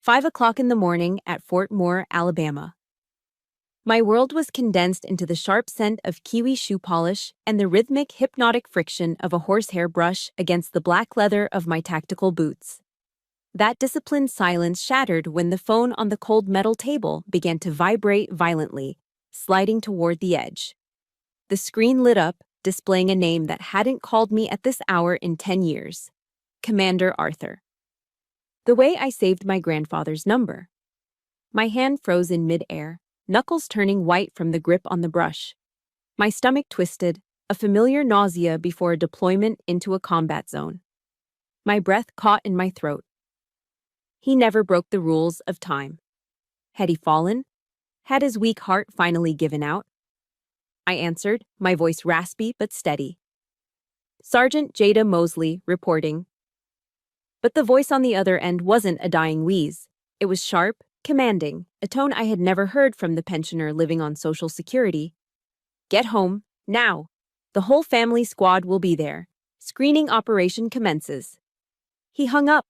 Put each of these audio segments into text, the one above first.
5 o'clock in the morning at Fort Moore, Alabama. My world was condensed into the sharp scent of kiwi shoe polish and the rhythmic, hypnotic friction of a horsehair brush against the black leather of my tactical boots. That disciplined silence shattered when the phone on the cold metal table began to vibrate violently, sliding toward the edge. The screen lit up, displaying a name that hadn't called me at this hour in 10 years. Commander Arthur. The way I saved my grandfather's number. My hand froze in mid-air, knuckles turning white from the grip on the brush. My stomach twisted, a familiar nausea before a deployment into a combat zone. My breath caught in my throat. He never broke the rules of time. Had he fallen? Had his weak heart finally given out? I answered, my voice raspy but steady. Sergeant Jada Mosley, reporting. But the voice on the other end wasn't a dying wheeze. It was sharp, commanding, a tone I had never heard from the pensioner living on Social Security. Get home, now. The whole family squad will be there. Screening operation commences. He hung up.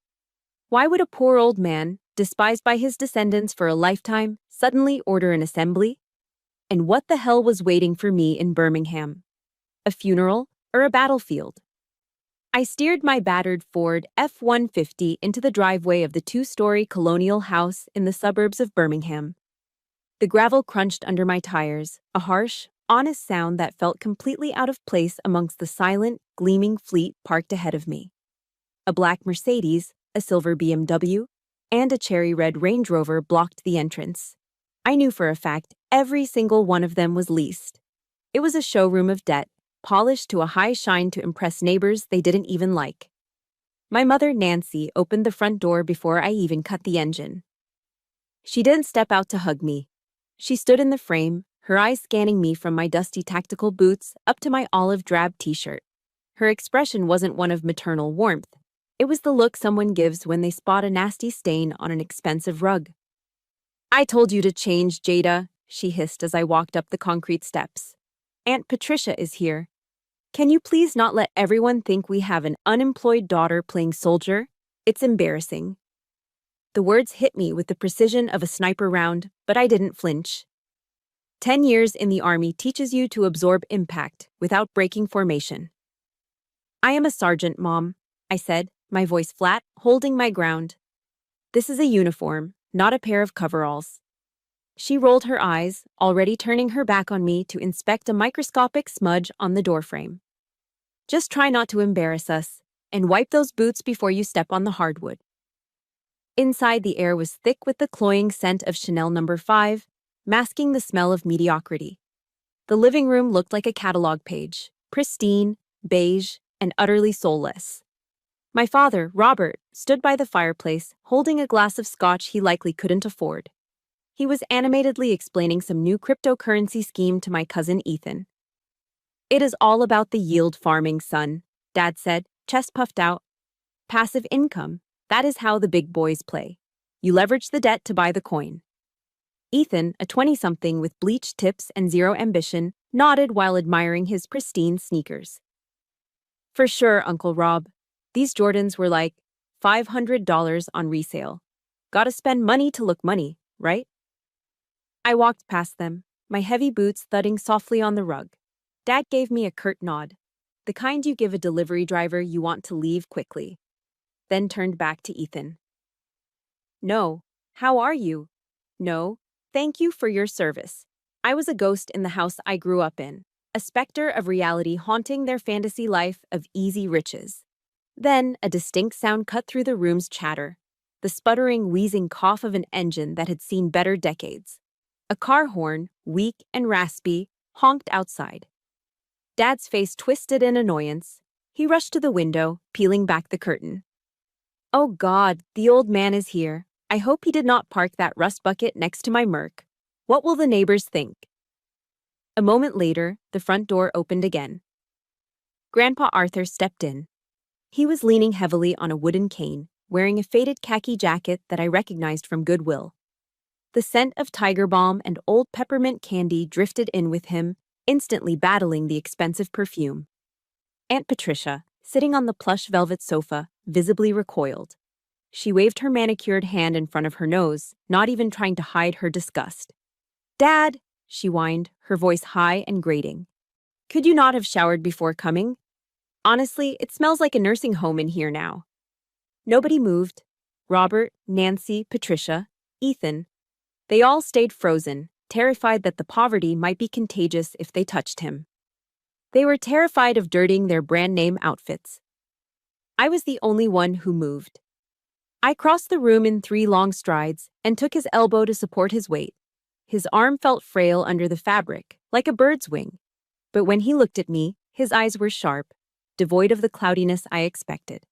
Why would a poor old man, despised by his descendants for a lifetime, suddenly order an assembly? And what the hell was waiting for me in Birmingham? A funeral or a battlefield? I steered my battered Ford F-150 into the driveway of the two-story colonial house in the suburbs of Birmingham. The gravel crunched under my tires, a harsh, honest sound that felt completely out of place amongst the silent, gleaming fleet parked ahead of me. A black Mercedes, a silver BMW, and a cherry red Range Rover blocked the entrance. I knew for a fact every single one of them was leased. It was a showroom of debt, polished to a high shine to impress neighbors they didn't even like. My mother, Nancy, opened the front door before I even cut the engine. She didn't step out to hug me. She stood in the frame, her eyes scanning me from my dusty tactical boots up to my olive drab t-shirt. Her expression wasn't one of maternal warmth. It was the look someone gives when they spot a nasty stain on an expensive rug. I told you to change, Jada, she hissed as I walked up the concrete steps. Aunt Patricia is here. Can you please not let everyone think we have an unemployed daughter playing soldier? It's embarrassing. The words hit me with the precision of a sniper round, but I didn't flinch. 10 years in the Army teaches you to absorb impact without breaking formation. I am a sergeant, Mom, I said, my voice flat, holding my ground. This is a uniform, not a pair of coveralls. She rolled her eyes, already turning her back on me to inspect a microscopic smudge on the doorframe. Just try not to embarrass us, and wipe those boots before you step on the hardwood. Inside, the air was thick with the cloying scent of Chanel No. 5, masking the smell of mediocrity. The living room looked like a catalog page, pristine, beige, and utterly soulless. My father, Robert, stood by the fireplace, holding a glass of scotch he likely couldn't afford. He was animatedly explaining some new cryptocurrency scheme to my cousin Ethan. It is all about the yield farming, son, Dad said, chest puffed out. Passive income, that is how the big boys play. You leverage the debt to buy the coin. Ethan, a 20-something with bleached tips and zero ambition, nodded while admiring his pristine sneakers. For sure, Uncle Rob. These Jordans were like $500 on resale. Gotta spend money to look money, right? I walked past them, my heavy boots thudding softly on the rug. Dad gave me a curt nod, the kind you give a delivery driver you want to leave quickly. Then turned back to Ethan. No, how are you? No, thank you for your service. I was a ghost in the house I grew up in, a specter of reality haunting their fantasy life of easy riches. Then a distinct sound cut through the room's chatter, the sputtering, wheezing cough of an engine that had seen better decades. A car horn, weak and raspy, honked outside. Dad's face twisted in annoyance. He rushed to the window, peeling back the curtain. Oh God, the old man is here. I hope he did not park that rust bucket next to my Merc. What will the neighbors think? A moment later, the front door opened again. Grandpa Arthur stepped in. He was leaning heavily on a wooden cane, wearing a faded khaki jacket that I recognized from Goodwill. The scent of tiger balm and old peppermint candy drifted in with him, instantly battling the expensive perfume. Aunt Patricia, sitting on the plush velvet sofa, visibly recoiled. She waved her manicured hand in front of her nose, not even trying to hide her disgust. "Dad," she whined, her voice high and grating. "Could you not have showered before coming? Honestly, it smells like a nursing home in here now." Nobody moved. Robert, Nancy, Patricia, Ethan. They all stayed frozen, terrified that the poverty might be contagious if they touched him. They were terrified of dirtying their brand-name outfits. I was the only one who moved. I crossed the room in 3 long strides and took his elbow to support his weight. His arm felt frail under the fabric, like a bird's wing. But when he looked at me, his eyes were sharp, devoid of the cloudiness I expected.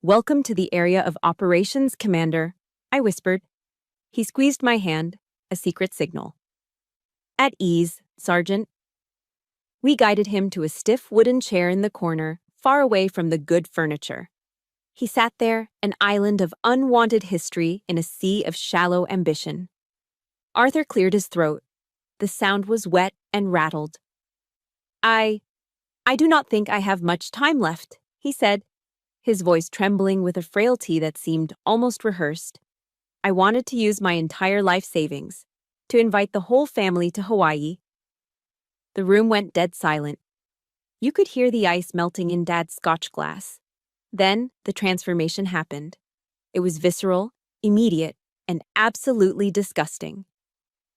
"Welcome to the area of operations, Commander," I whispered. He squeezed my hand, a secret signal. "At ease, Sergeant." We guided him to a stiff wooden chair in the corner, far away from the good furniture. He sat there, an island of unwanted history in a sea of shallow ambition. Arthur cleared his throat. The sound was wet and rattled. I do not think I have much time left," he said, his voice trembling with a frailty that seemed almost rehearsed. "I wanted to use my entire life savings to invite the whole family to Hawaii." The room went dead silent. You could hear the ice melting in Dad's scotch glass. Then the transformation happened. It was visceral, immediate, and absolutely disgusting.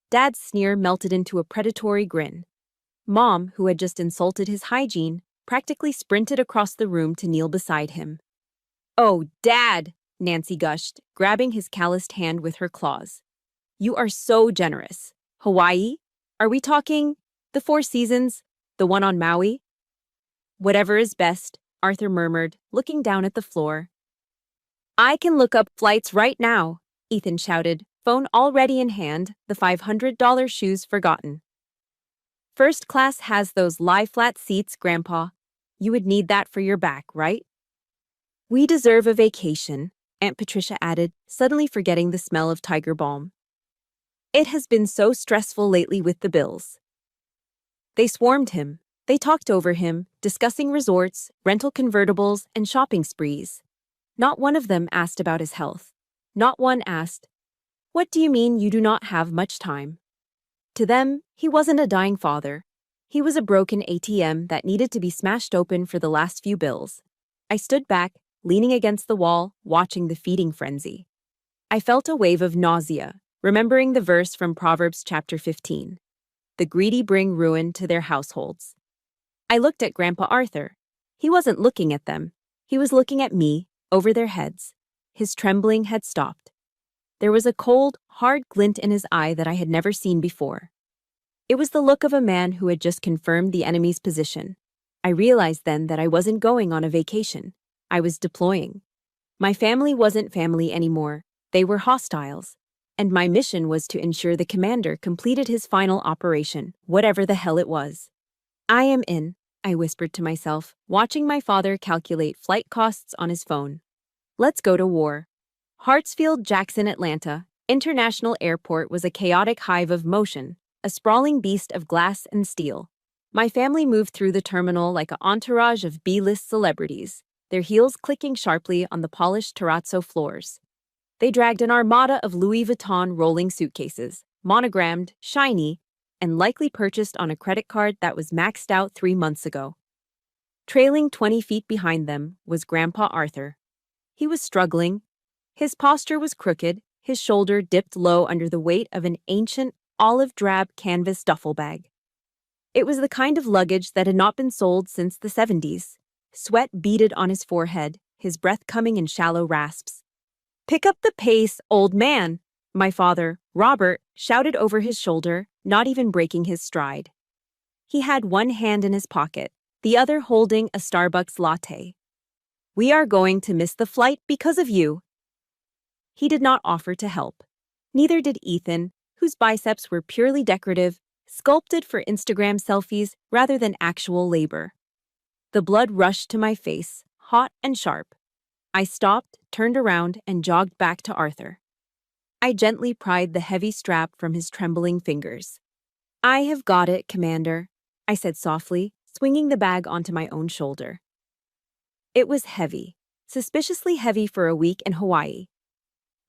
Dad's sneer melted into a predatory grin. Mom, who had just insulted his hygiene, practically sprinted across the room to kneel beside him. "Oh, Dad," Nancy gushed, grabbing his calloused hand with her claws. "You are so generous. Hawaii? Are we talking the Four Seasons, the one on Maui?" "Whatever is best," Arthur murmured, looking down at the floor. "I can look up flights right now," Ethan shouted, phone already in hand, the $500 shoes forgotten. "First class has those lie-flat seats, Grandpa. You would need that for your back, right?" "We deserve a vacation," Aunt Patricia added, suddenly forgetting the smell of tiger balm. "It has been so stressful lately with the bills." They swarmed him. They talked over him, discussing resorts, rental convertibles, and shopping sprees. Not one of them asked about his health. Not one asked, "What do you mean you do not have much time?" To them, he wasn't a dying father. He was a broken ATM that needed to be smashed open for the last few bills. I stood back, leaning against the wall, watching the feeding frenzy. I felt a wave of nausea, remembering the verse from Proverbs chapter 15. "The greedy bring ruin to their households." I looked at Grandpa Arthur. He wasn't looking at them. He was looking at me, over their heads. His trembling had stopped. There was a cold, hard glint in his eye that I had never seen before. It was the look of a man who had just confirmed the enemy's position. I realized then that I wasn't going on a vacation. I was deploying. My family wasn't family anymore. They were hostiles. And my mission was to ensure the commander completed his final operation, whatever the hell it was. "I am in," I whispered to myself, watching my father calculate flight costs on his phone. "Let's go to war." Hartsfield-Jackson Atlanta International Airport was a chaotic hive of motion, a sprawling beast of glass and steel. My family moved through the terminal like an entourage of B-list celebrities, their heels clicking sharply on the polished terrazzo floors. They dragged an armada of Louis Vuitton rolling suitcases, monogrammed, shiny, and likely purchased on a credit card that was maxed out 3 months ago. Trailing 20 feet behind them was Grandpa Arthur. He was struggling. His posture was crooked, his shoulder dipped low under the weight of an ancient, olive-drab canvas duffel bag. It was the kind of luggage that had not been sold since the 70s. Sweat beaded on his forehead, his breath coming in shallow rasps. "Pick up the pace, old man," my father, Robert, shouted over his shoulder, not even breaking his stride. He had one hand in his pocket, the other holding a Starbucks latte. "We are going to miss the flight because of you." He did not offer to help. Neither did Ethan, whose biceps were purely decorative, sculpted for Instagram selfies rather than actual labor. The blood rushed to my face, hot and sharp. I stopped, turned around, and jogged back to Arthur. I gently pried the heavy strap from his trembling fingers. "I have got it, Commander," I said softly, swinging the bag onto my own shoulder. It was heavy, suspiciously heavy for a week in Hawaii.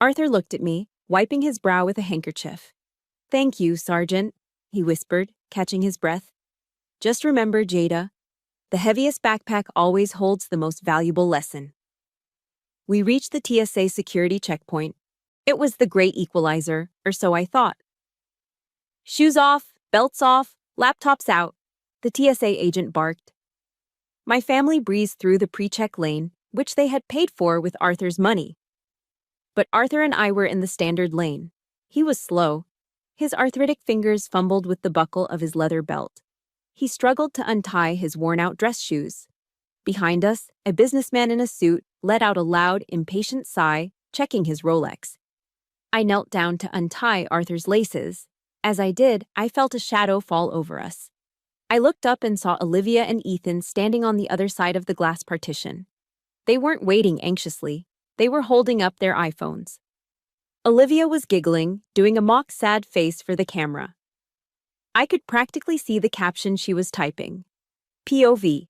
Arthur looked at me, wiping his brow with a handkerchief. "Thank you, Sergeant," he whispered, catching his breath. "Just remember, Jada, the heaviest backpack always holds the most valuable lesson." We reached the TSA security checkpoint. It was the great equalizer, or so I thought. "Shoes off, belts off, laptops out," the TSA agent barked. My family breezed through the pre-check lane, which they had paid for with Arthur's money. But Arthur and I were in the standard lane. He was slow. His arthritic fingers fumbled with the buckle of his leather belt. He struggled to untie his worn-out dress shoes. Behind us, a businessman in a suit let out a loud, impatient sigh, checking his Rolex. I knelt down to untie Arthur's laces. As I did, I felt a shadow fall over us. I looked up and saw Olivia and Ethan standing on the other side of the glass partition. They weren't waiting anxiously. They were holding up their iPhones. Olivia was giggling, doing a mock sad face for the camera. I could practically see the caption she was typing. POV.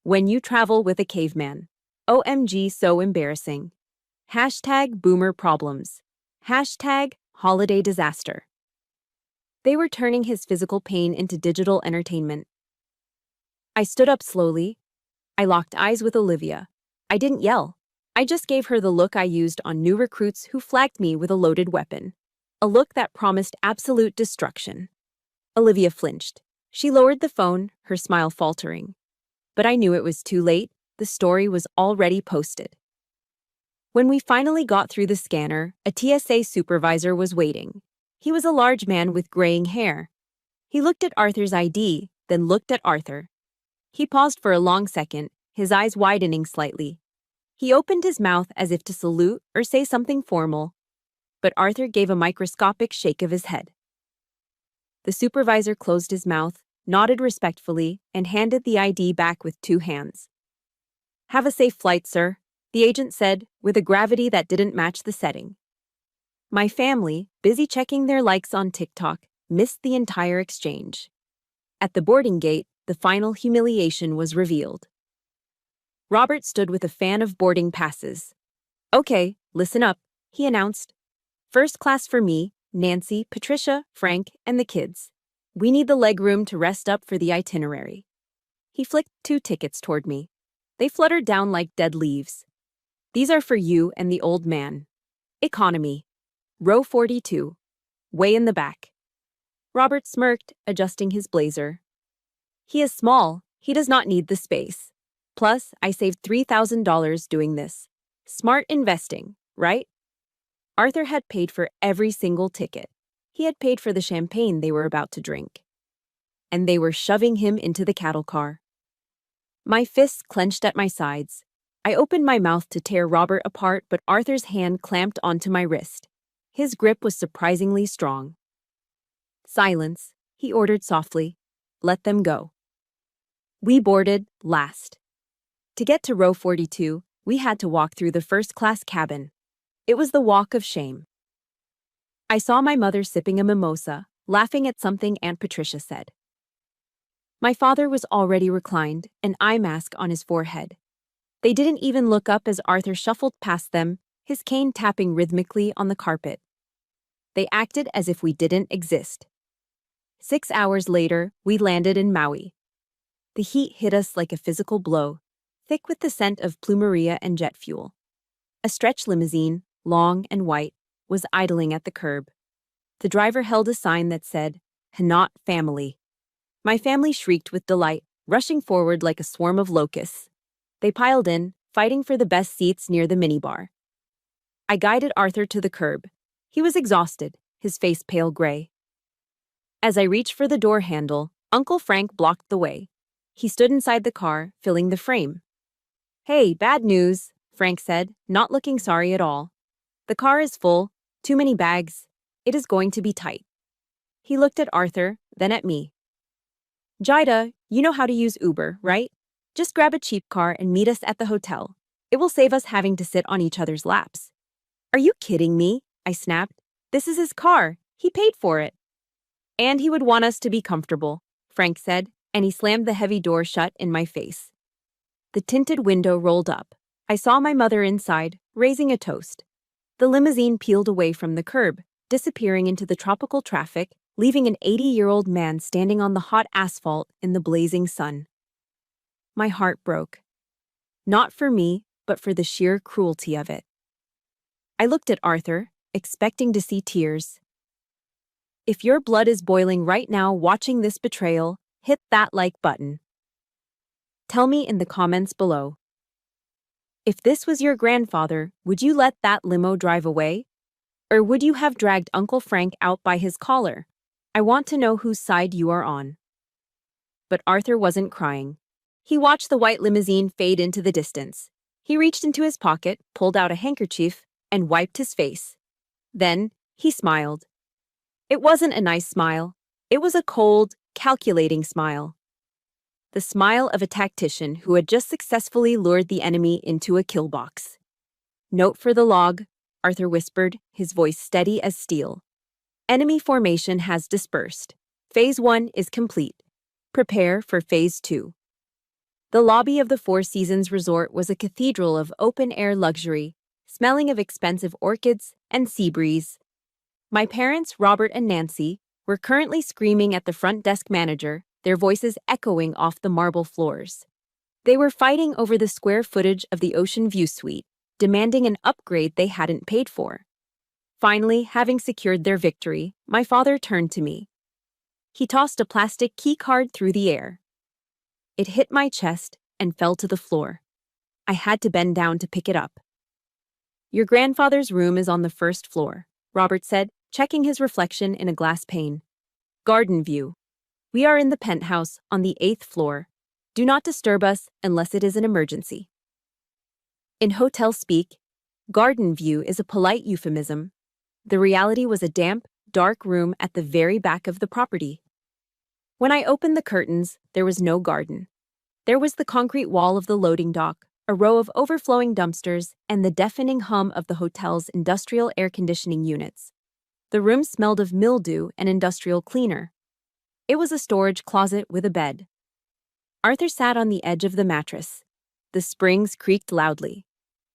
When you travel with a caveman. OMG, so embarrassing. Hashtag boomer problems. Hashtag holiday disaster. They were turning his physical pain into digital entertainment. I stood up slowly. I locked eyes with Olivia. I didn't yell. I just gave her the look I used on new recruits who flagged me with a loaded weapon. A look that promised absolute destruction. Olivia flinched. She lowered the phone, her smile faltering. But I knew it was too late. The story was already posted. When we finally got through the scanner, a TSA supervisor was waiting. He was a large man with graying hair. He looked at Arthur's ID, then looked at Arthur. He paused for a long second, his eyes widening slightly. He opened his mouth as if to salute or say something formal, but Arthur gave a microscopic shake of his head. The supervisor closed his mouth, nodded respectfully, and handed the ID back with 2 hands. "Have a safe flight, sir," the agent said, with a gravity that didn't match the setting. My family, busy checking their likes on TikTok, missed the entire exchange. At the boarding gate, the final humiliation was revealed. Robert stood with a fan of boarding passes. "Okay, listen up," he announced. "First class for me, Nancy, Patricia, Frank, and the kids. We need the legroom to rest up for the itinerary." He flicked 2 tickets toward me. They fluttered down like dead leaves. "These are for you and the old man. Economy. Row 42. Way in the back." Robert smirked, adjusting his blazer. "He is small. He does not need the space. Plus, I saved $3,000 doing this. Smart investing, right?" Arthur had paid for every single ticket. He had paid for the champagne they were about to drink. And they were shoving him into the cattle car. My fists clenched at my sides. I opened my mouth to tear Robert apart, but Arthur's hand clamped onto my wrist. His grip was surprisingly strong. "Silence," he ordered softly. "Let them go." We boarded last. To get to row 42, we had to walk through the first-class cabin. It was the walk of shame. I saw my mother sipping a mimosa, laughing at something Aunt Patricia said. My father was already reclined, an eye mask on his forehead. They didn't even look up as Arthur shuffled past them, his cane tapping rhythmically on the carpet. They acted as if we didn't exist. 6 hours later, we landed in Maui. The heat hit us like a physical blow, thick with the scent of plumeria and jet fuel. A stretch limousine, long and white, was idling at the curb. The driver held a sign that said, "Hanot Family." My family shrieked with delight, rushing forward like a swarm of locusts. They piled in, fighting for the best seats near the minibar. I guided Arthur to the curb. He was exhausted, his face pale gray. As I reached for the door handle, Uncle Frank blocked the way. He stood inside the car, filling the frame. "Hey, bad news," Frank said, not looking sorry at all. "The car is full, too many bags. It is going to be tight." He looked at Arthur, then at me. "Jida, you know how to use Uber, right? Just grab a cheap car and meet us at the hotel. It will save us having to sit on each other's laps." "Are you kidding me?" I snapped. "This is his car. He paid for it." "And he would want us to be comfortable," Frank said, and he slammed the heavy door shut in my face. The tinted window rolled up. I saw my mother inside, raising a toast. The limousine peeled away from the curb, disappearing into the tropical traffic, leaving an 80-year-old man standing on the hot asphalt in the blazing sun. My heart broke. Not for me, but for the sheer cruelty of it. I looked at Arthur, expecting to see tears. If your blood is boiling right now watching this betrayal, hit that like button. Tell me in the comments below. If this was your grandfather, would you let that limo drive away? Or would you have dragged Uncle Frank out by his collar? I want to know whose side you are on. But Arthur wasn't crying. He watched the white limousine fade into the distance. He reached into his pocket, pulled out a handkerchief, and wiped his face. Then, he smiled. It wasn't a nice smile. It was a cold, calculating smile. The smile of a tactician who had just successfully lured the enemy into a kill box. Note for the log, Arthur whispered, his voice steady as steel. Enemy formation has dispersed. Phase 1 is complete. Prepare for Phase 2. The lobby of the Four Seasons Resort was a cathedral of open-air luxury, smelling of expensive orchids and sea breeze. My parents, Robert and Nancy, were currently screaming at the front desk manager, their voices echoing off the marble floors. They were fighting over the square footage of the Ocean View Suite, demanding an upgrade they hadn't paid for. Finally, having secured their victory, my father turned to me. He tossed a plastic key card through the air. It hit my chest and fell to the floor. I had to bend down to pick it up. Your grandfather's room is on the first floor, Robert said, checking his reflection in a glass pane. Garden view. We are in the penthouse on the 8th floor. Do not disturb us unless it is an emergency. In hotel speak, garden view is a polite euphemism. The reality was a damp, dark room at the very back of the property. When I opened the curtains, there was no garden. There was the concrete wall of the loading dock, a row of overflowing dumpsters, and the deafening hum of the hotel's industrial air conditioning units. The room smelled of mildew and industrial cleaner. It was a storage closet with a bed. Arthur sat on the edge of the mattress. The springs creaked loudly.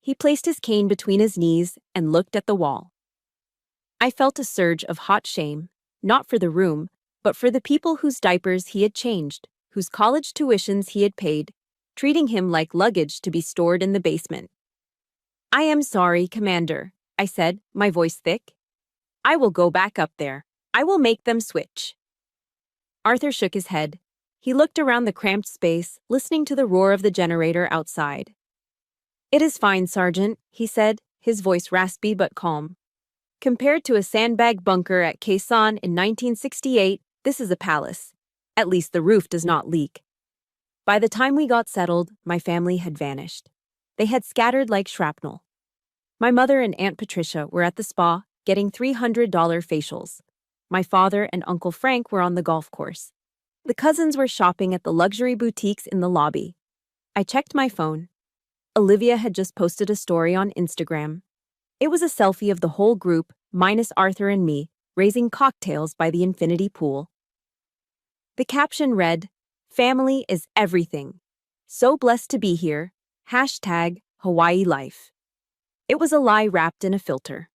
He placed his cane between his knees and looked at the wall. I felt a surge of hot shame, not for the room, but for the people whose diapers he had changed, whose college tuitions he had paid, treating him like luggage to be stored in the basement. I am sorry, Commander, I said, my voice thick. I will go back up there. I will make them switch. Arthur shook his head. He looked around the cramped space, listening to the roar of the generator outside. It is fine, Sergeant, he said, his voice raspy but calm. Compared to a sandbag bunker at Khe Sanh in 1968, this is a palace. At least the roof does not leak. By the time we got settled, my family had vanished. They had scattered like shrapnel. My mother and Aunt Patricia were at the spa, getting $300 facials. My father and Uncle Frank were on the golf course. The cousins were shopping at the luxury boutiques in the lobby. I checked my phone. Olivia had just posted a story on Instagram. It was a selfie of the whole group, minus Arthur and me, raising cocktails by the infinity pool. The caption read, "Family is everything. So blessed to be here. #Hawaii Life." It was a lie wrapped in a filter.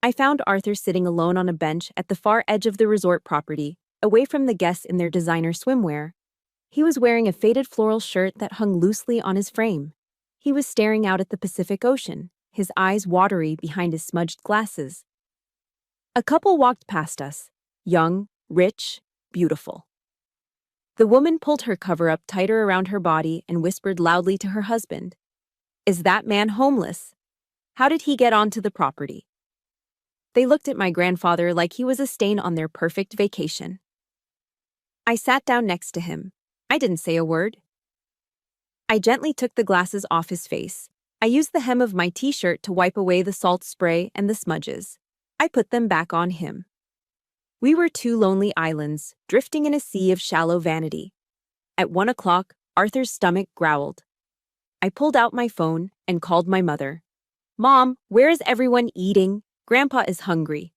I found Arthur sitting alone on a bench at the far edge of the resort property, away from the guests in their designer swimwear. He was wearing a faded floral shirt that hung loosely on his frame. He was staring out at the Pacific Ocean, his eyes watery behind his smudged glasses. A couple walked past us, young, rich, beautiful. The woman pulled her cover-up tighter around her body and whispered loudly to her husband, "Is that man homeless? How did he get onto the property?" They looked at my grandfather like he was a stain on their perfect vacation. I sat down next to him. I didn't say a word. I gently took the glasses off his face. I used the hem of my t-shirt to wipe away the salt spray and the smudges. I put them back on him. We were two lonely islands, drifting in a sea of shallow vanity. At 1 o'clock, Arthur's stomach growled. I pulled out my phone and called my mother. "Mom, where is everyone eating? Grandpa is hungry."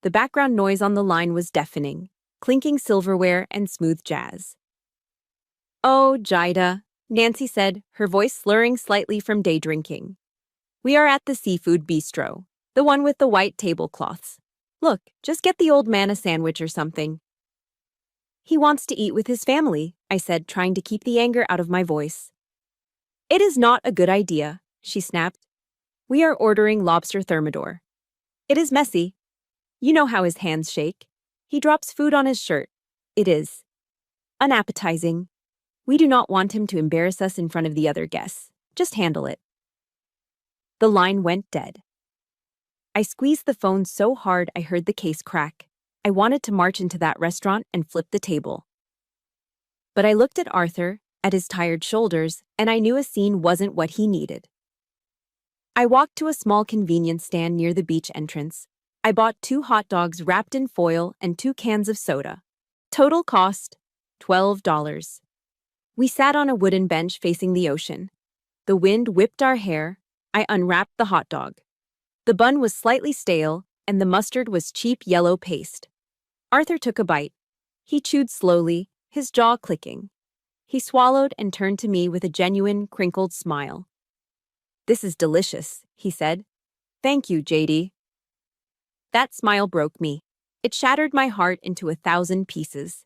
The background noise on the line was deafening, clinking silverware and smooth jazz. "Oh, Jida, Nancy said, her voice slurring slightly from day drinking. We are at the seafood bistro, the one with the white tablecloths. Look, just get the old man a sandwich or something. He wants to eat with his family, I said, trying to keep the anger out of my voice. It is not a good idea, she snapped. We are ordering lobster thermidor. It is messy. You know how his hands shake. He drops food on his shirt. It is unappetizing. We do not want him to embarrass us in front of the other guests. Just handle it. The line went dead. I squeezed the phone so hard I heard the case crack. I wanted to march into that restaurant and flip the table. But I looked at Arthur, at his tired shoulders, and I knew a scene wasn't what he needed. I walked to a small convenience stand near the beach entrance. I bought 2 hot dogs wrapped in foil and 2 cans of soda. Total cost, $12. We sat on a wooden bench facing the ocean. The wind whipped our hair. I unwrapped the hot dog. The bun was slightly stale, and the mustard was cheap yellow paste. Arthur took a bite. He chewed slowly, his jaw clicking. He swallowed and turned to me with a genuine, crinkled smile. This is delicious, he said. Thank you, JD. That smile broke me. It shattered my heart into 1,000 pieces.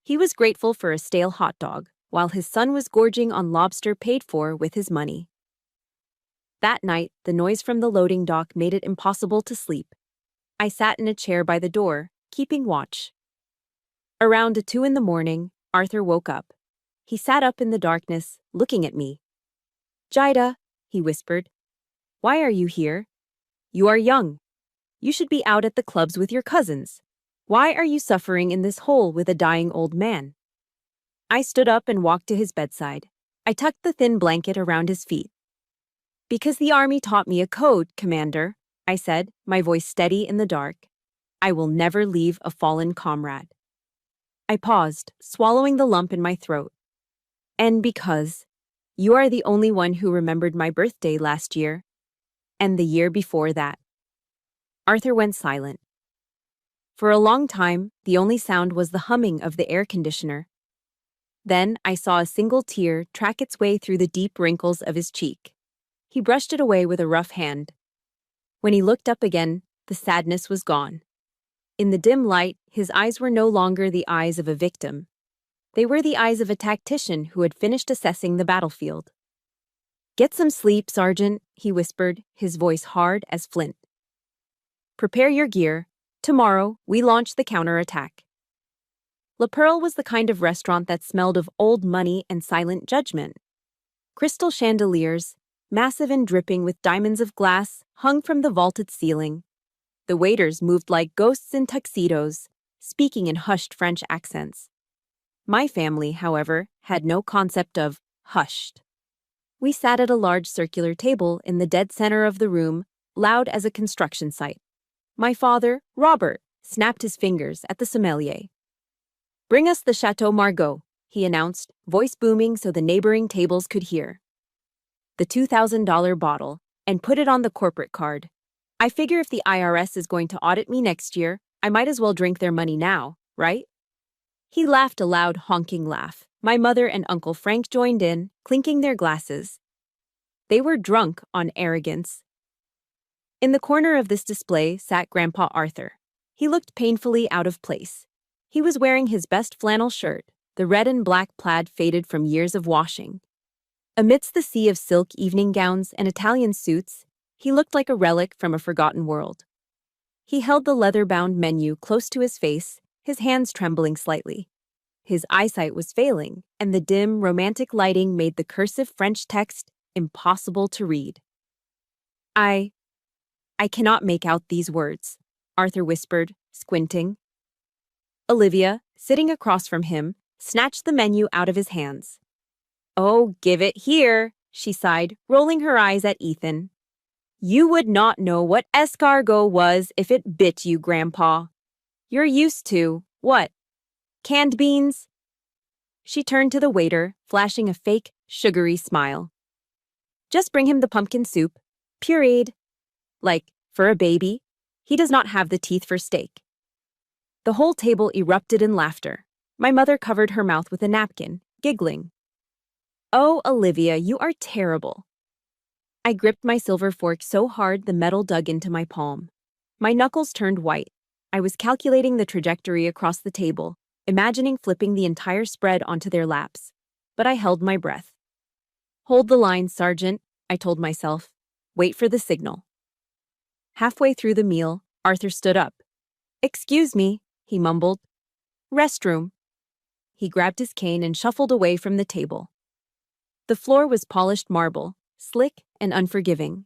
He was grateful for a stale hot dog, while his son was gorging on lobster paid for with his money. That night, the noise from the loading dock made it impossible to sleep. I sat in a chair by the door, keeping watch. Around 2 a.m, Arthur woke up. He sat up in the darkness, looking at me. Jida, he whispered. Why are you here? You are young. You should be out at the clubs with your cousins. Why are you suffering in this hole with a dying old man? I stood up and walked to his bedside. I tucked the thin blanket around his feet. Because the army taught me a code, Commander, I said, my voice steady in the dark. I will never leave a fallen comrade. I paused, swallowing the lump in my throat. And because you are the only one who remembered my birthday last year, and the year before that. Arthur went silent. For a long time, the only sound was the humming of the air conditioner. Then I saw a single tear track its way through the deep wrinkles of his cheek. He brushed it away with a rough hand. When he looked up again, the sadness was gone. In the dim light, his eyes were no longer the eyes of a victim. They were the eyes of a tactician who had finished assessing the battlefield. Get some sleep, Sergeant, he whispered, his voice hard as flint. Prepare your gear. Tomorrow, we launch the counterattack. La Perle was the kind of restaurant that smelled of old money and silent judgment. Crystal chandeliers, massive and dripping with diamonds of glass, hung from the vaulted ceiling. The waiters moved like ghosts in tuxedos, speaking in hushed French accents. My family, however, had no concept of hushed. We sat at a large circular table in the dead center of the room, loud as a construction site. My father, Robert, snapped his fingers at the sommelier. Bring us the Chateau Margaux, he announced, voice booming so the neighboring tables could hear. The $2,000 bottle, and put it on the corporate card. I figure if the IRS is going to audit me next year, I might as well drink their money now, right? He laughed a loud, honking laugh. My mother and Uncle Frank joined in, clinking their glasses. They were drunk on arrogance. In the corner of this display sat Grandpa Arthur. He looked painfully out of place. He was wearing his best flannel shirt, the red and black plaid faded from years of washing. Amidst the sea of silk evening gowns and Italian suits, he looked like a relic from a forgotten world. He held the leather-bound menu close to his face, his hands trembling slightly. His eyesight was failing, and the dim, romantic lighting made the cursive French text impossible to read. I cannot make out these words, Arthur whispered, squinting. Olivia, sitting across from him, snatched the menu out of his hands. Oh, give it here, she sighed, rolling her eyes at Ethan. You would not know what escargot was if it bit you, Grandpa. You're used to, what? Canned beans? She turned to the waiter, flashing a fake, sugary smile. Just bring him the pumpkin soup, pureed. Like, for a baby, he does not have the teeth for steak. The whole table erupted in laughter. My mother covered her mouth with a napkin, giggling. Oh, Olivia, you are terrible. I gripped my silver fork so hard the metal dug into my palm. My knuckles turned white. I was calculating the trajectory across the table, imagining flipping the entire spread onto their laps. But I held my breath. Hold the line, Sergeant, I told myself. Wait for the signal. Halfway through the meal, Arthur stood up. Excuse me, he mumbled. Restroom. He grabbed his cane and shuffled away from the table. The floor was polished marble, slick and unforgiving.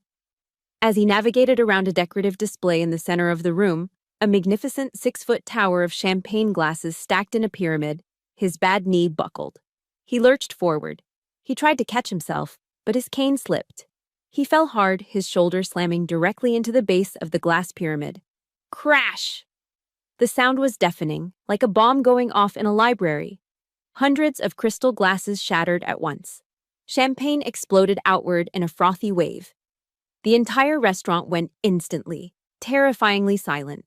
As he navigated around a decorative display in the center of the room, a magnificent 6-foot tower of champagne glasses stacked in a pyramid, his bad knee buckled. He lurched forward. He tried to catch himself, but his cane slipped. He fell hard, his shoulder slamming directly into the base of the glass pyramid. Crash! The sound was deafening, like a bomb going off in a library. Hundreds of crystal glasses shattered at once. Champagne exploded outward in a frothy wave. The entire restaurant went instantly, terrifyingly silent.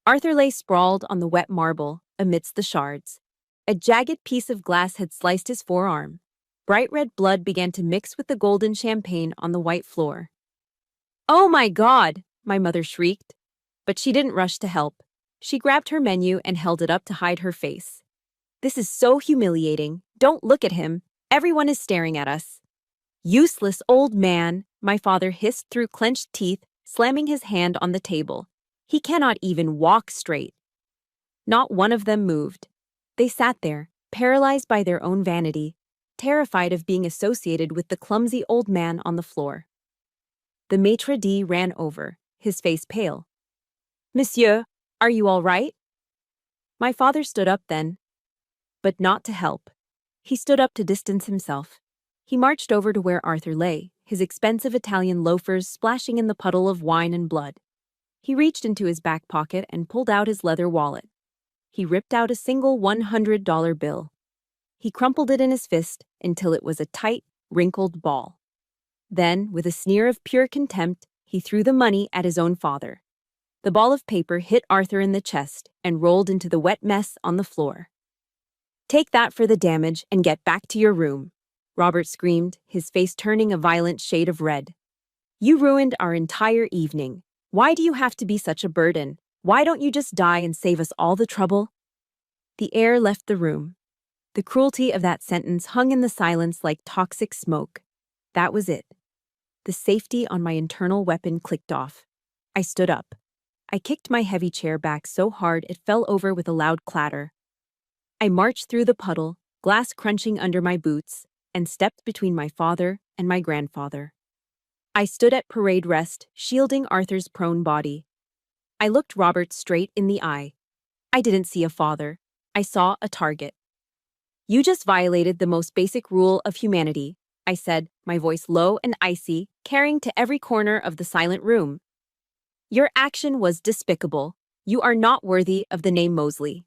Arthur lay sprawled on the wet marble, amidst the shards. A jagged piece of glass had sliced his forearm. Bright red blood began to mix with the golden champagne on the white floor. "Oh my God!" my mother shrieked. But she didn't rush to help. She grabbed her menu and held it up to hide her face. "This is so humiliating. Don't look at him. Everyone is staring at us." "Useless old man," my father hissed through clenched teeth, slamming his hand on the table. "He cannot even walk straight." Not one of them moved. They sat there, paralyzed by their own vanity, terrified of being associated with the clumsy old man on the floor. The maitre d' ran over, his face pale. "Monsieur, are you all right?" My father stood up then, but not to help. He stood up to distance himself. He marched over to where Arthur lay, his expensive Italian loafers splashing in the puddle of wine and blood. He reached into his back pocket and pulled out his leather wallet. He ripped out a single $100 bill. He crumpled it in his fist until it was a tight, wrinkled ball. Then, with a sneer of pure contempt, he threw the money at his own father. The ball of paper hit Arthur in the chest and rolled into the wet mess on the floor. "Take that for the damage and get back to your room," Robert screamed, his face turning a violent shade of red. "You ruined our entire evening. Why do you have to be such a burden? Why don't you just die and save us all the trouble?" The air left the room. The cruelty of that sentence hung in the silence like toxic smoke. That was it. The safety on my internal weapon clicked off. I stood up. I kicked my heavy chair back so hard it fell over with a loud clatter. I marched through the puddle, glass crunching under my boots, and stepped between my father and my grandfather. I stood at parade rest, shielding Arthur's prone body. I looked Robert straight in the eye. I didn't see a father. I saw a target. "You just violated the most basic rule of humanity," I said, my voice low and icy, carrying to every corner of the silent room. "Your action was despicable. You are not worthy of the name Mosley."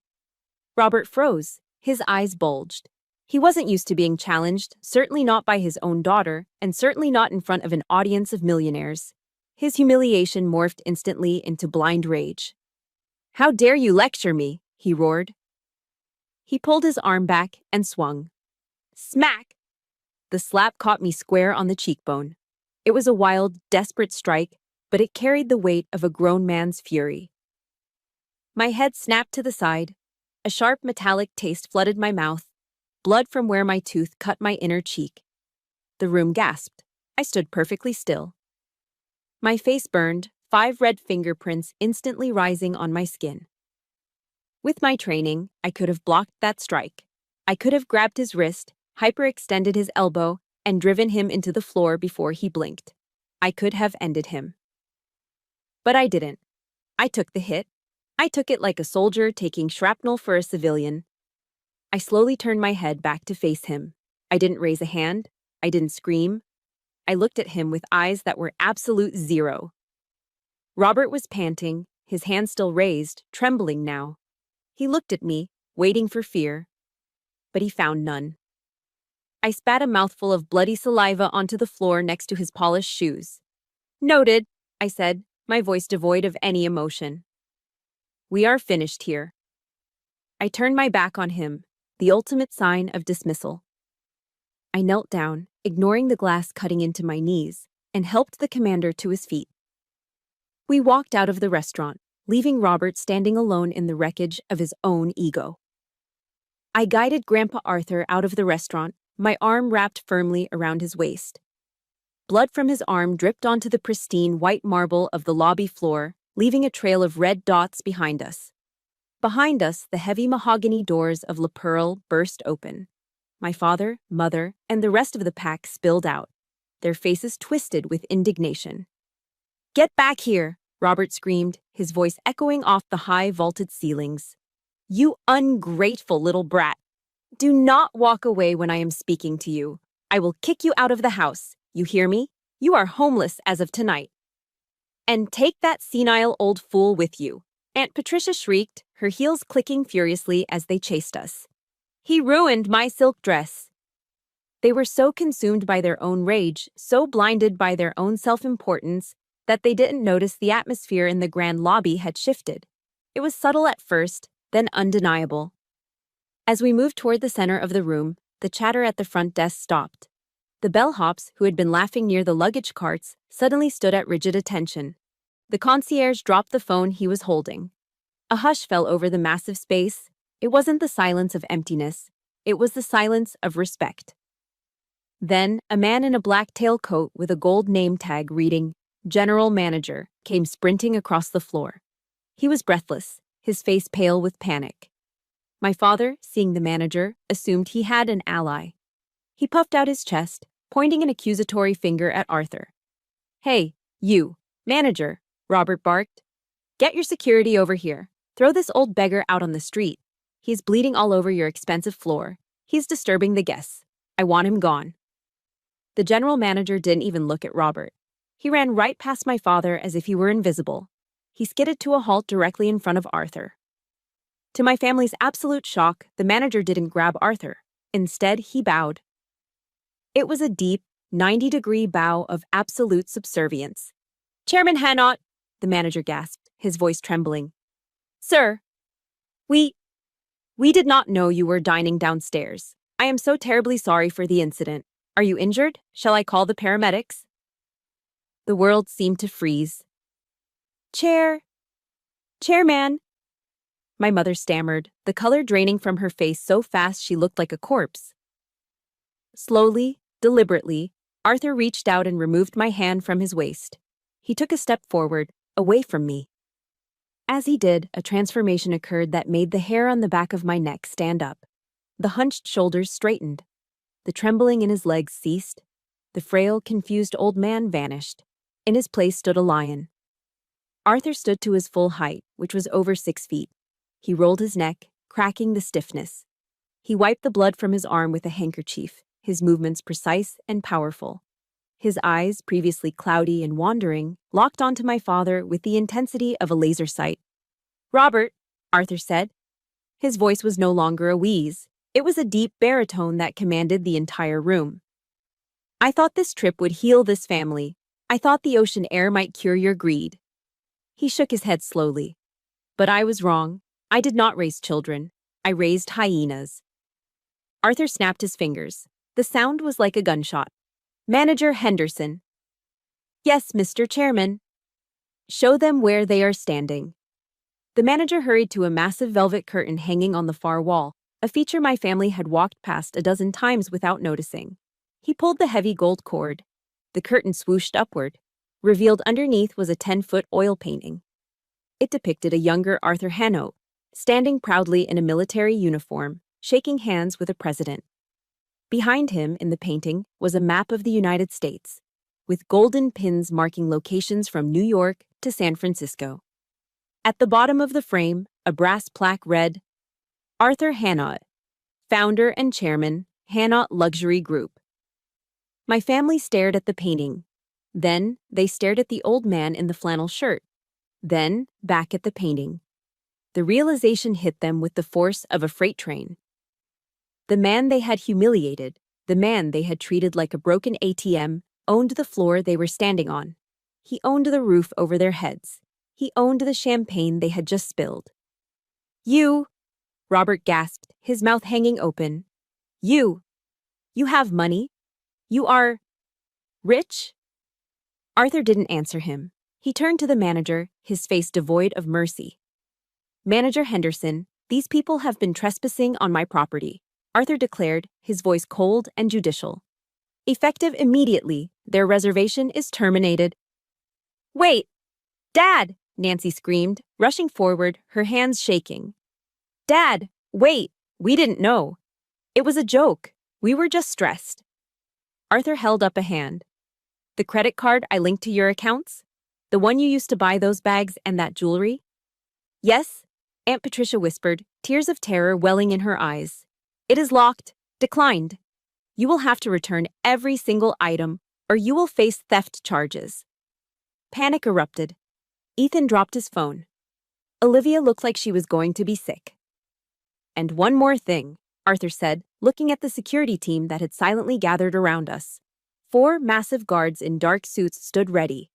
Robert froze. His eyes bulged. He wasn't used to being challenged, certainly not by his own daughter, and certainly not in front of an audience of millionaires. His humiliation morphed instantly into blind rage. "How dare you lecture me?" he roared. He pulled his arm back and swung. Smack! The slap caught me square on the cheekbone. It was a wild, desperate strike, but it carried the weight of a grown man's fury. My head snapped to the side. A sharp metallic taste flooded my mouth, blood from where my tooth cut my inner cheek. The room gasped. I stood perfectly still. My face burned, 5 red fingerprints instantly rising on my skin. With my training, I could have blocked that strike. I could have grabbed his wrist, hyperextended his elbow, and driven him into the floor before he blinked. I could have ended him. But I didn't. I took the hit. I took it like a soldier taking shrapnel for a civilian. I slowly turned my head back to face him. I didn't raise a hand. I didn't scream. I looked at him with eyes that were absolute zero. Robert was panting, his hand still raised, trembling now. He looked at me, waiting for fear, but he found none. I spat a mouthful of bloody saliva onto the floor next to his polished shoes. "Noted," I said, my voice devoid of any emotion. "We are finished here." I turned my back on him, the ultimate sign of dismissal. I knelt down, ignoring the glass cutting into my knees, and helped the commander to his feet. We walked out of the restaurant, leaving Robert standing alone in the wreckage of his own ego. I guided Grandpa Arthur out of the restaurant, my arm wrapped firmly around his waist. Blood from his arm dripped onto the pristine white marble of the lobby floor, leaving a trail of red dots behind us. Behind us, the heavy mahogany doors of La Pearl burst open. My father, mother, and the rest of the pack spilled out, their faces twisted with indignation. "Get back here!" Robert screamed, his voice echoing off the high vaulted ceilings. "You ungrateful little brat! Do not walk away when I am speaking to you. I will kick you out of the house. You hear me? You are homeless as of tonight. And take that senile old fool with you." Aunt Patricia shrieked, her heels clicking furiously as they chased us. "He ruined my silk dress." They were so consumed by their own rage, so blinded by their own self-importance, that they didn't notice the atmosphere in the grand lobby had shifted. It was subtle at first, then undeniable. As we moved toward the center of the room, the chatter at the front desk stopped. The bellhops, who had been laughing near the luggage carts, suddenly stood at rigid attention. The concierge dropped the phone he was holding. A hush fell over the massive space. It wasn't the silence of emptiness. It was the silence of respect. Then, a man in a black tailcoat with a gold name tag reading, "General Manager," came sprinting across the floor. He was breathless, his face pale with panic. My father, seeing the manager, assumed he had an ally. He puffed out his chest, pointing an accusatory finger at Arthur. "Hey, you, manager," Robert barked. "Get your security over here. Throw this old beggar out on the street. He's bleeding all over your expensive floor. He's disturbing the guests. I want him gone." The general manager didn't even look at Robert. He ran right past my father as if he were invisible. He skidded to a halt directly in front of Arthur. To my family's absolute shock, the manager didn't grab Arthur. Instead, he bowed. It was a deep, 90-degree bow of absolute subservience. "Chairman Hanot," the manager gasped, his voice trembling. "Sir, we did not know you were dining downstairs. I am so terribly sorry for the incident. Are you injured? Shall I call the paramedics?" The world seemed to freeze. Chairman," my mother stammered, the color draining from her face so fast she looked like a corpse. Slowly, deliberately, Arthur reached out and removed my hand from his waist. He took a step forward, away from me. As he did, a transformation occurred that made the hair on the back of my neck stand up. The hunched shoulders straightened. The trembling in his legs ceased. The frail, confused old man vanished. In his place stood a lion. Arthur stood to his full height, which was over 6 feet. He rolled his neck, cracking the stiffness. He wiped the blood from his arm with a handkerchief, his movements precise and powerful. His eyes, previously cloudy and wandering, locked onto my father with the intensity of a laser sight. "Robert," Arthur said. His voice was no longer a wheeze. It was a deep baritone that commanded the entire room. "I thought this trip would heal this family. I thought the ocean air might cure your greed." He shook his head slowly. "But I was wrong. I did not raise children. I raised hyenas." Arthur snapped his fingers. The sound was like a gunshot. "Manager Henderson." "Yes, Mr. Chairman." "Show them where they are standing." The manager hurried to a massive velvet curtain hanging on the far wall, a feature my family had walked past a dozen times without noticing. He pulled the heavy gold cord. The curtain swooshed upward. Revealed underneath was a 10-foot oil painting. It depicted a younger Arthur Hanot, standing proudly in a military uniform, shaking hands with a president. Behind him, in the painting, was a map of the United States, with golden pins marking locations from New York to San Francisco. At the bottom of the frame, a brass plaque read, "Arthur Hanot, founder and chairman, Hanot Luxury Group." My family stared at the painting. Then, they stared at the old man in the flannel shirt. Then, back at the painting. The realization hit them with the force of a freight train. The man they had humiliated, the man they had treated like a broken ATM, owned the floor they were standing on. He owned the roof over their heads. He owned the champagne they had just spilled. "You," Robert gasped, his mouth hanging open. "You." You have money? You are rich? Arthur didn't answer him. He turned to the manager, his face devoid of mercy. Manager Henderson, these people have been trespassing on my property, Arthur declared, his voice cold and judicial. Effective immediately, their reservation is terminated. Wait! Dad! Nancy screamed, rushing forward, her hands shaking. Dad, wait! We didn't know. It was a joke. We were just stressed. Arthur held up a hand. The credit card I linked to your accounts? The one you used to buy those bags and that jewelry? Yes, Aunt Patricia whispered, tears of terror welling in her eyes. It is locked. Declined. You will have to return every single item, or you will face theft charges. Panic erupted. Ethan dropped his phone. Olivia looked like she was going to be sick. And one more thing, Arthur said, looking at the security team that had silently gathered around us. 4 massive guards in dark suits stood ready.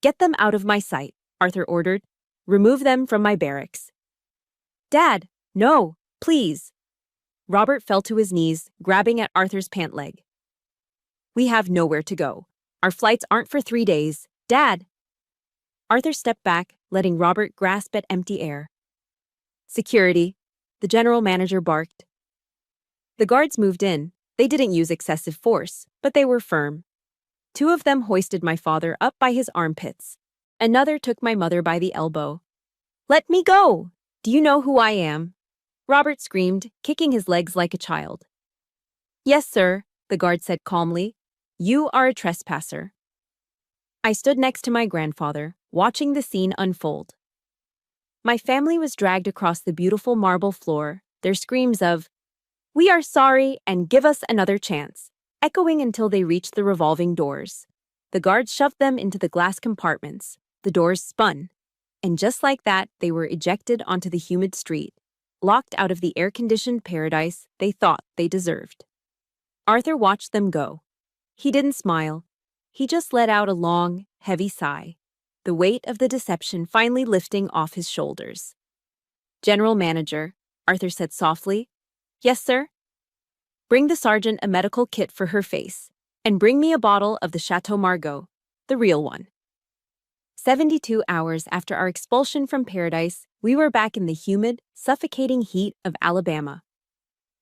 Get them out of my sight, Arthur ordered. Remove them from my barracks. Dad, no, please. Robert fell to his knees, grabbing at Arthur's pant leg. We have nowhere to go. Our flights aren't for 3 days. Dad! Arthur stepped back, letting Robert grasp at empty air. Security, the general manager barked. The guards moved in. They didn't use excessive force, but they were firm. 2 of them hoisted my father up by his armpits. Another took my mother by the elbow. Let me go! Do you know who I am? Robert screamed, kicking his legs like a child. Yes, sir, the guard said calmly. You are a trespasser. I stood next to my grandfather, watching the scene unfold. My family was dragged across the beautiful marble floor, their screams of, "We are sorry and give us another chance," echoing until they reached the revolving doors. The guards shoved them into the glass compartments. The doors spun. And just like that, they were ejected onto the humid street, locked out of the air-conditioned paradise they thought they deserved. Arthur watched them go. He didn't smile. He just let out a long, heavy sigh, the weight of the deception finally lifting off his shoulders. General Manager, Arthur said softly. Yes, sir? Bring the sergeant a medical kit for her face, and bring me a bottle of the Chateau Margaux, the real one. 72 hours after our expulsion from paradise, we were back in the humid, suffocating heat of Alabama.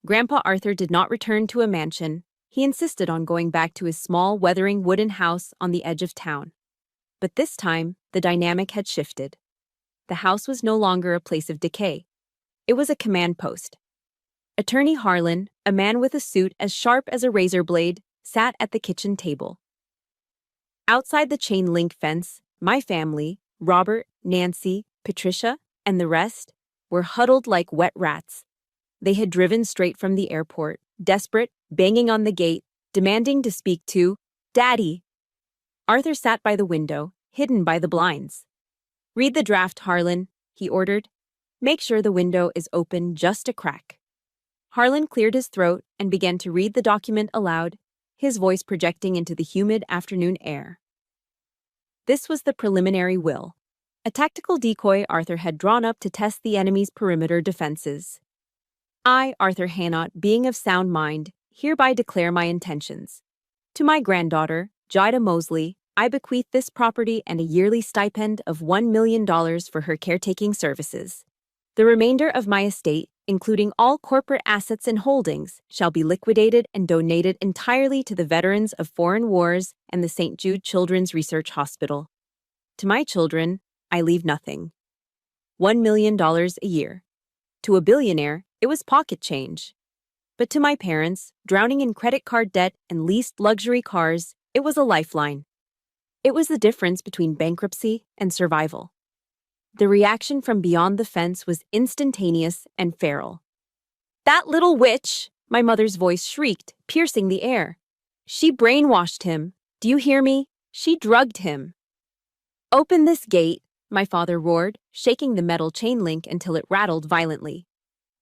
Grandpa Arthur did not return to a mansion. He insisted on going back to his small, weathering wooden house on the edge of town. But this time, the dynamic had shifted. The house was no longer a place of decay. It was a command post. Attorney Harlan, a man with a suit as sharp as a razor blade, sat at the kitchen table. Outside the chain-link fence, my family, Robert, Nancy, Patricia, and the rest, were huddled like wet rats. They had driven straight from the airport, desperate, banging on the gate, demanding to speak to Daddy. Arthur sat by the window, hidden by the blinds. Read the draft, Harlan, he ordered. Make sure the window is open just a crack. Harlan cleared his throat and began to read the document aloud, his voice projecting into the humid afternoon air. This was the preliminary will, a tactical decoy Arthur had drawn up to test the enemy's perimeter defenses. I, Arthur Hanott, being of sound mind, hereby declare my intentions. To my granddaughter, Jida Mosley, I bequeath this property and a yearly stipend of $1 million for her caretaking services. The remainder of my estate, including all corporate assets and holdings, shall be liquidated and donated entirely to the veterans of foreign wars and the St. Jude Children's Research Hospital. To my children, I leave nothing. $1 million a year. To a billionaire, it was pocket change. But to my parents, drowning in credit card debt and leased luxury cars, it was a lifeline. It was the difference between bankruptcy and survival. The reaction from beyond the fence was instantaneous and feral. That little witch, my mother's voice shrieked, piercing the air. She brainwashed him. Do you hear me? She drugged him. Open this gate, my father roared, shaking the metal chain link until it rattled violently.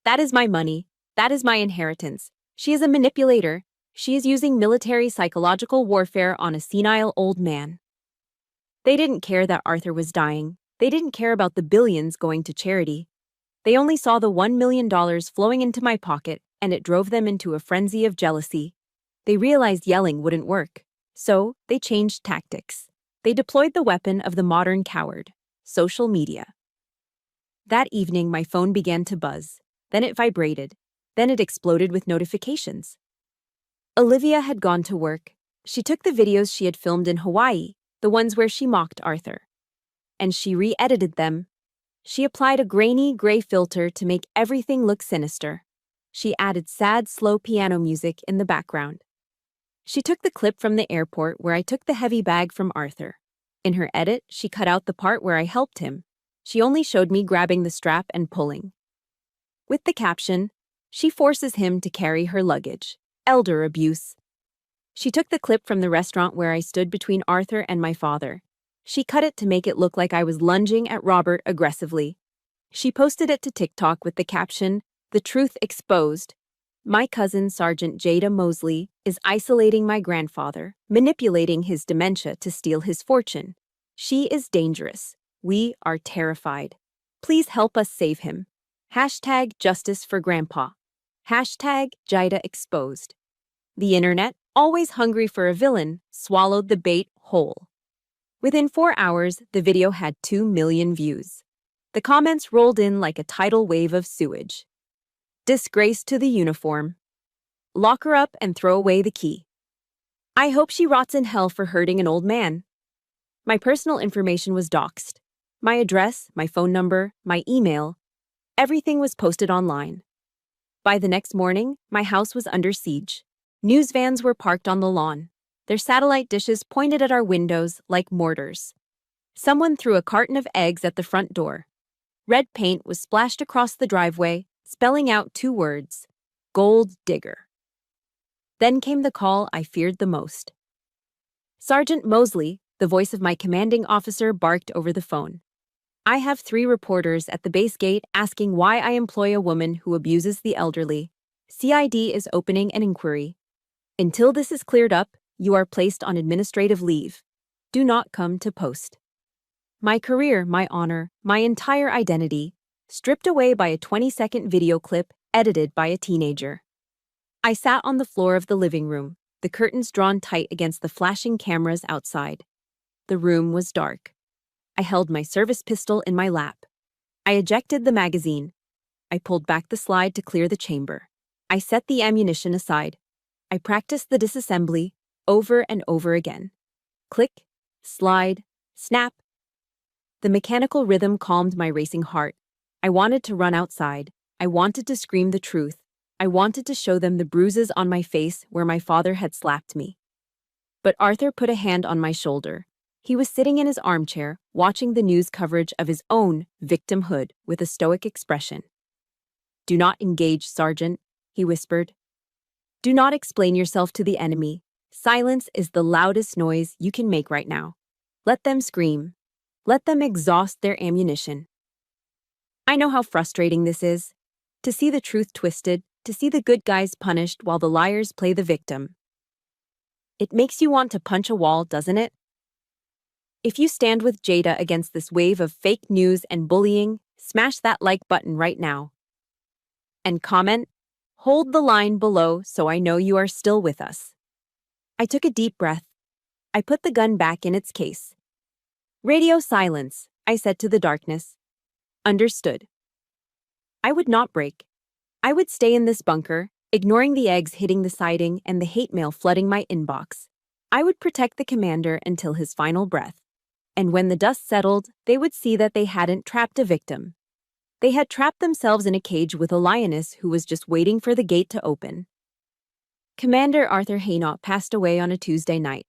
That is my money. That is my inheritance. She is a manipulator. She is using military psychological warfare on a senile old man. They didn't care that Arthur was dying. They didn't care about the billions going to charity. They only saw the $1 million flowing into my pocket, and it drove them into a frenzy of jealousy. They realized yelling wouldn't work. So, they changed tactics. They deployed the weapon of the modern coward: social media. That evening, my phone began to buzz. Then it vibrated. Then it exploded with notifications. Olivia had gone to work. She took the videos she had filmed in Hawaii, the ones where she mocked Arthur. And she re-edited them. She applied a grainy, gray filter to make everything look sinister. She added sad, slow piano music in the background. She took the clip from the airport where I took the heavy bag from Arthur. In her edit, she cut out the part where I helped him. She only showed me grabbing the strap and pulling. With the caption, "She forces him to carry her luggage. Elder abuse." She took the clip from the restaurant where I stood between Arthur and my father. She cut it to make it look like I was lunging at Robert aggressively. She posted it to TikTok with the caption, "The truth exposed. My cousin, Sergeant Jada Mosley, is isolating my grandfather, manipulating his dementia to steal his fortune. She is dangerous. We are terrified. Please help us save him. Hashtag justice for grandpa. Hashtag Jada exposed." The internet, always hungry for a villain, swallowed the bait whole. Within 4 hours, the video had 2 million views. The comments rolled in like a tidal wave of sewage. "Disgrace to the uniform. Lock her up and throw away the key. I hope she rots in hell for hurting an old man." My personal information was doxed. My address, my phone number, my email, everything was posted online. By the next morning, my house was under siege. News vans were parked on the lawn. Their satellite dishes pointed at our windows like mortars. Someone threw a carton of eggs at the front door. Red paint was splashed across the driveway, spelling out 2 words: "Gold digger." Then came the call I feared the most. Sergeant Mosley, the voice of my commanding officer, barked over the phone. "I have 3 reporters at the base gate asking why I employ a woman who abuses the elderly. CID is opening an inquiry. Until this is cleared up, you are placed on administrative leave. Do not come to post." My career, my honor, my entire identity, stripped away by a 20-second video clip edited by a teenager. I sat on the floor of the living room, the curtains drawn tight against the flashing cameras outside. The room was dark. I held my service pistol in my lap. I ejected the magazine. I pulled back the slide to clear the chamber. I set the ammunition aside. I practiced the disassembly over and over again. Click, slide, snap. The mechanical rhythm calmed my racing heart. I wanted to run outside. I wanted to scream the truth. I wanted to show them the bruises on my face where my father had slapped me. But Arthur put a hand on my shoulder. He was sitting in his armchair, watching the news coverage of his own victimhood with a stoic expression. "Do not engage, Sergeant," he whispered. "Do not explain yourself to the enemy. Silence is the loudest noise you can make right now. Let them scream. Let them exhaust their ammunition." I know how frustrating this is. To see the truth twisted, to see the good guys punished while the liars play the victim. It makes you want to punch a wall, doesn't it? If you stand with Jada against this wave of fake news and bullying, smash that like button right now. And comment, "Hold the line below so I know you are still with us." I took a deep breath. I put the gun back in its case. "Radio silence," I said to the darkness. "Understood." I would not break. I would stay in this bunker, ignoring the eggs hitting the siding and the hate mail flooding my inbox. I would protect the commander until his final breath. And when the dust settled, they would see that they hadn't trapped a victim. They had trapped themselves in a cage with a lioness who was just waiting for the gate to open. Commander Arthur Hainaut passed away on a Tuesday night,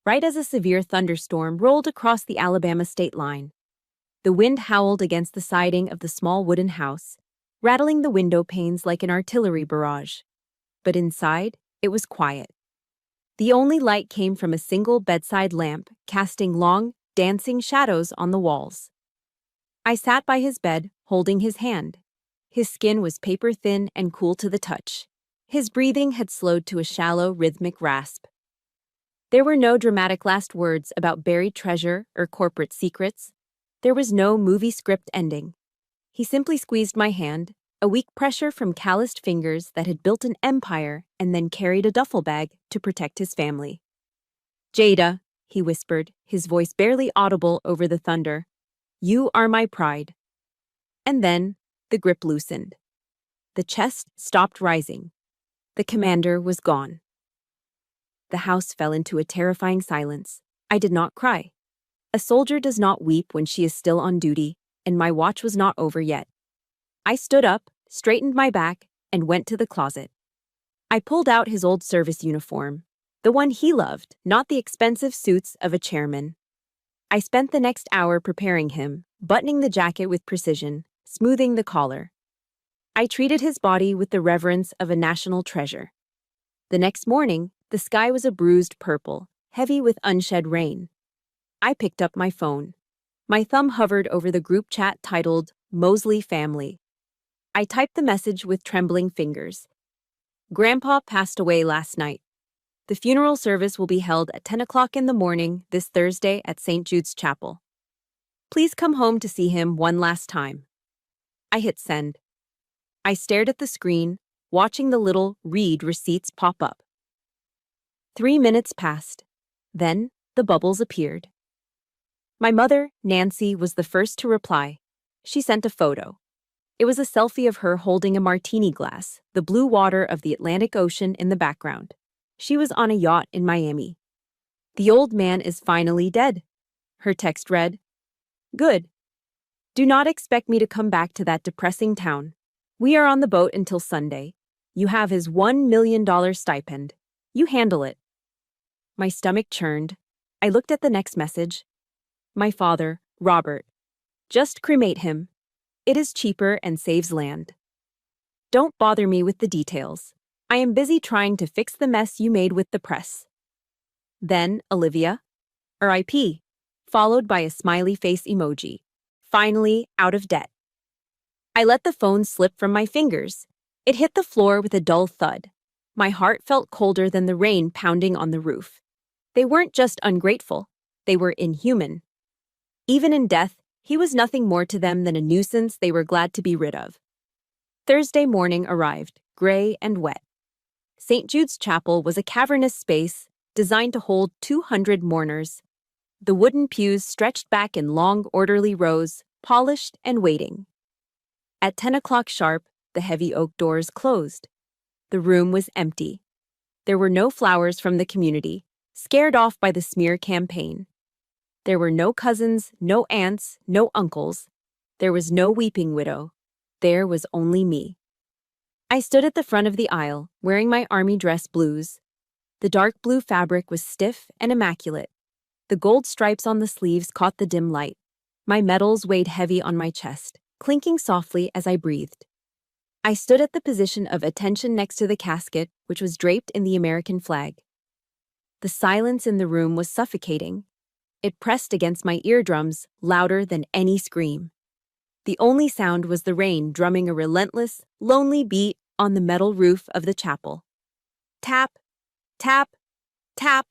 right as a severe thunderstorm rolled across the Alabama state line. The wind howled against the siding of the small wooden house, rattling the window panes like an artillery barrage. But inside, it was quiet. The only light came from a single bedside lamp, casting long, dancing shadows on the walls. I sat by his bed, holding his hand. His skin was paper-thin and cool to the touch. His breathing had slowed to a shallow, rhythmic rasp. There were no dramatic last words about buried treasure or corporate secrets. There was no movie script ending. He simply squeezed my hand, a weak pressure from calloused fingers that had built an empire and then carried a duffel bag to protect his family. "Jada," he whispered, his voice barely audible over the thunder, "you are my pride." And then the grip loosened. The chest stopped rising. The commander was gone. The house fell into a terrifying silence. I did not cry. A soldier does not weep when she is still on duty, and my watch was not over yet. I stood up, straightened my back, and went to the closet. I pulled out his old service uniform, the one he loved, not the expensive suits of a chairman. I spent the next hour preparing him, buttoning the jacket with precision, smoothing the collar. I treated his body with the reverence of a national treasure. The next morning, the sky was a bruised purple, heavy with unshed rain. I picked up my phone. My thumb hovered over the group chat titled Mosley Family. I typed the message with trembling fingers. "Grandpa passed away last night. The funeral service will be held at 10 o'clock in the morning this Thursday at St. Jude's Chapel. Please come home to see him one last time." I hit send. I stared at the screen, watching the little read receipts pop up. 3 minutes passed. Then the bubbles appeared. My mother, Nancy, was the first to reply. She sent a photo. It was a selfie of her holding a martini glass, the blue water of the Atlantic Ocean in the background. She was on a yacht in Miami. "The old man is finally dead." Her text read, "Good. Do not expect me to come back to that depressing town. We are on the boat until Sunday. You have his $1 million stipend. You handle it." My stomach churned. I looked at the next message. "My father, Robert. Just cremate him. It is cheaper and saves land. Don't bother me with the details. I am busy trying to fix the mess you made with the press." Then Olivia, RIP, followed by a smiley face emoji. Finally out of debt. I let the phone slip from my fingers. It hit the floor with a dull thud. My heart felt colder than the rain pounding on the roof. They weren't just ungrateful. They were inhuman. Even in death, he was nothing more to them than a nuisance they were glad to be rid of. Thursday morning arrived, gray and wet. St. Jude's Chapel was a cavernous space designed to hold 200 mourners. The wooden pews stretched back in long, orderly rows, polished and waiting. At 10 o'clock sharp, the heavy oak doors closed. The room was empty. There were no flowers from the community, scared off by the smear campaign. There were no cousins, no aunts, no uncles. There was no weeping widow. There was only me. I stood at the front of the aisle, wearing my army dress blues. The dark blue fabric was stiff and immaculate. The gold stripes on the sleeves caught the dim light. My medals weighed heavy on my chest, clinking softly as I breathed. I stood at the position of attention next to the casket, which was draped in the American flag. The silence in the room was suffocating. It pressed against my eardrums, louder than any scream. The only sound was the rain drumming a relentless, lonely beat on the metal roof of the chapel. Tap, tap, tap.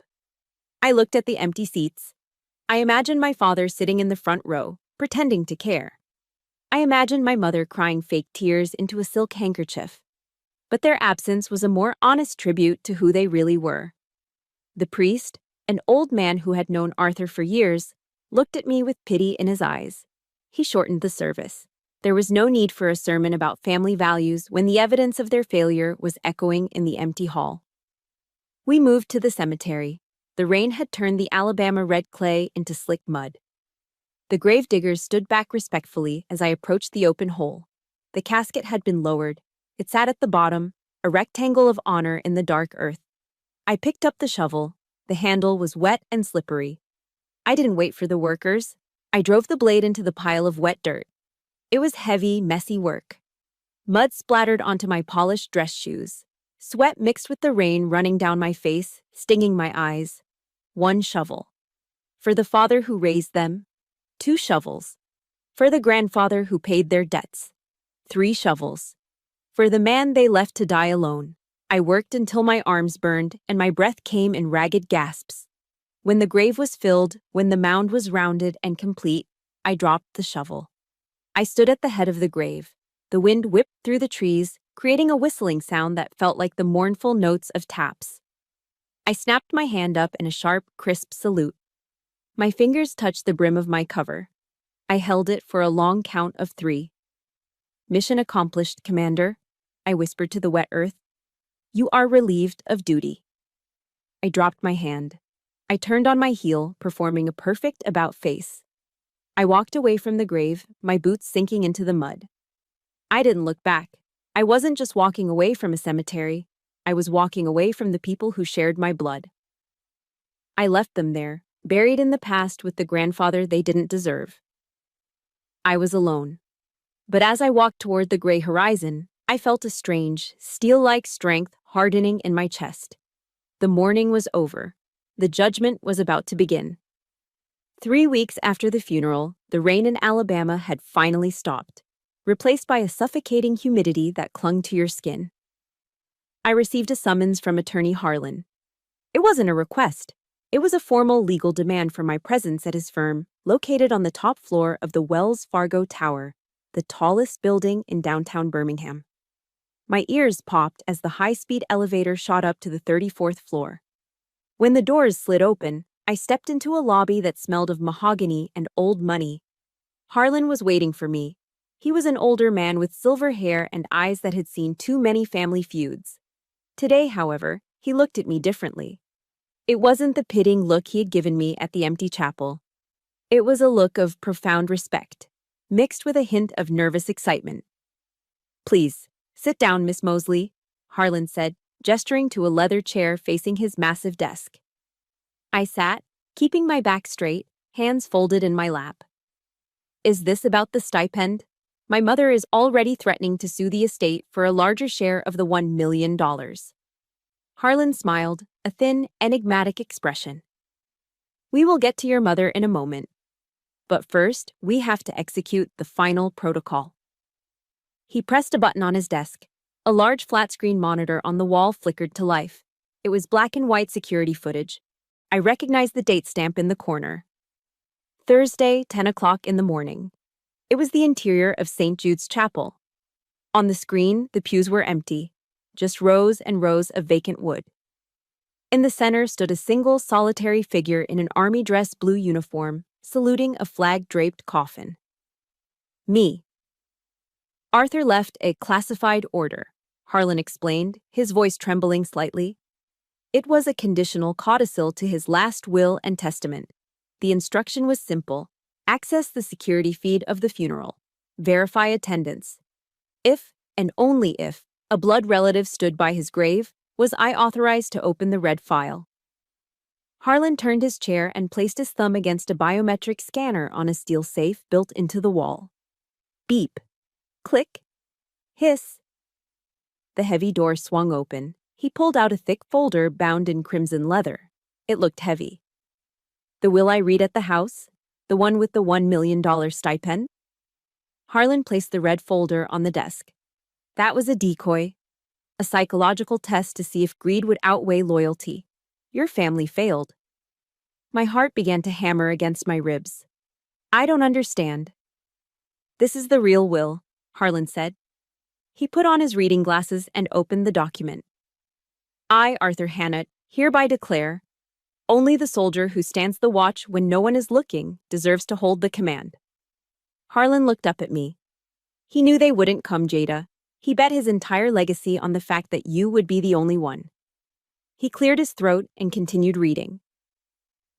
I looked at the empty seats. I imagined my father sitting in the front row, pretending to care. I imagined my mother crying fake tears into a silk handkerchief. But their absence was a more honest tribute to who they really were. The priest, an old man who had known Arthur for years, looked at me with pity in his eyes. He shortened the service. There was no need for a sermon about family values when the evidence of their failure was echoing in the empty hall. We moved to the cemetery. The rain had turned the Alabama red clay into slick mud. The gravediggers stood back respectfully as I approached the open hole. The casket had been lowered. It sat at the bottom, a rectangle of honor in the dark earth. I picked up the shovel. The handle was wet and slippery. I didn't wait for the workers. I drove the blade into the pile of wet dirt. It was heavy, messy work. Mud splattered onto my polished dress shoes. Sweat mixed with the rain running down my face, stinging my eyes. 1 shovel. For the father who raised them. 2 shovels. For the grandfather who paid their debts. 3 shovels. For the man they left to die alone. I worked until my arms burned and my breath came in ragged gasps. When the grave was filled, when the mound was rounded and complete, I dropped the shovel. I stood at the head of the grave. The wind whipped through the trees, creating a whistling sound that felt like the mournful notes of taps. I snapped my hand up in a sharp, crisp salute. My fingers touched the brim of my cover. I held it for a long count of 3. "Mission accomplished, Commander," I whispered to the wet earth. "You are relieved of duty." I dropped my hand. I turned on my heel, performing a perfect about-face. I walked away from the grave, my boots sinking into the mud. I didn't look back. I wasn't just walking away from a cemetery. I was walking away from the people who shared my blood. I left them there, buried in the past with the grandfather they didn't deserve. I was alone. But as I walked toward the gray horizon, I felt a strange, steel-like strength hardening in my chest. The mourning was over. The judgment was about to begin. 3 weeks after the funeral, the rain in Alabama had finally stopped, replaced by a suffocating humidity that clung to your skin. I received a summons from Attorney Harlan. It wasn't a request. It was a formal legal demand for my presence at his firm, located on the top floor of the Wells Fargo Tower, the tallest building in downtown Birmingham. My ears popped as the high-speed elevator shot up to the 34th floor. When the doors slid open, I stepped into a lobby that smelled of mahogany and old money. Harlan was waiting for me. He was an older man with silver hair and eyes that had seen too many family feuds. Today, however, he looked at me differently. It wasn't the pitying look he had given me at the empty chapel. It was a look of profound respect, mixed with a hint of nervous excitement. "Please, sit down, Miss Mosley," Harlan said, gesturing to a leather chair facing his massive desk. I sat, keeping my back straight, hands folded in my lap. "Is this about the stipend? My mother is already threatening to sue the estate for a larger share of the $1 million. Harlan smiled, a thin, enigmatic expression. "We will get to your mother in a moment. But first, we have to execute the final protocol." He pressed a button on his desk. A large flat-screen monitor on the wall flickered to life. It was black and white security footage. I recognized the date stamp in the corner. Thursday, 10 o'clock in the morning. It was the interior of St. Jude's Chapel. On the screen, the pews were empty, just rows and rows of vacant wood. In the center stood a single solitary figure in an army dress blue uniform, saluting a flag-draped coffin. Me. "Arthur left a classified order," Harlan explained, his voice trembling slightly. "It was a conditional codicil to his last will and testament. The instruction was simple: access the security feed of the funeral. Verify attendance. If, and only if, a blood relative stood by his grave, was I authorized to open the red file." Harlan turned his chair and placed his thumb against a biometric scanner on a steel safe built into the wall. Beep. Click. Hiss. The heavy door swung open. He pulled out a thick folder bound in crimson leather. It looked heavy. "The will I read at the house? The one with the $1 million stipend?" Harlan placed the red folder on the desk. "That was a decoy. A psychological test to see if greed would outweigh loyalty. Your family failed." My heart began to hammer against my ribs. "I don't understand." "This is the real will," Harlan said. He put on his reading glasses and opened the document. "I, Arthur Hannett, hereby declare, only the soldier who stands the watch when no one is looking deserves to hold the command." Harlan looked up at me. He knew they wouldn't come, Jada. He bet his entire legacy on the fact that you would be the only one. He cleared his throat and continued reading.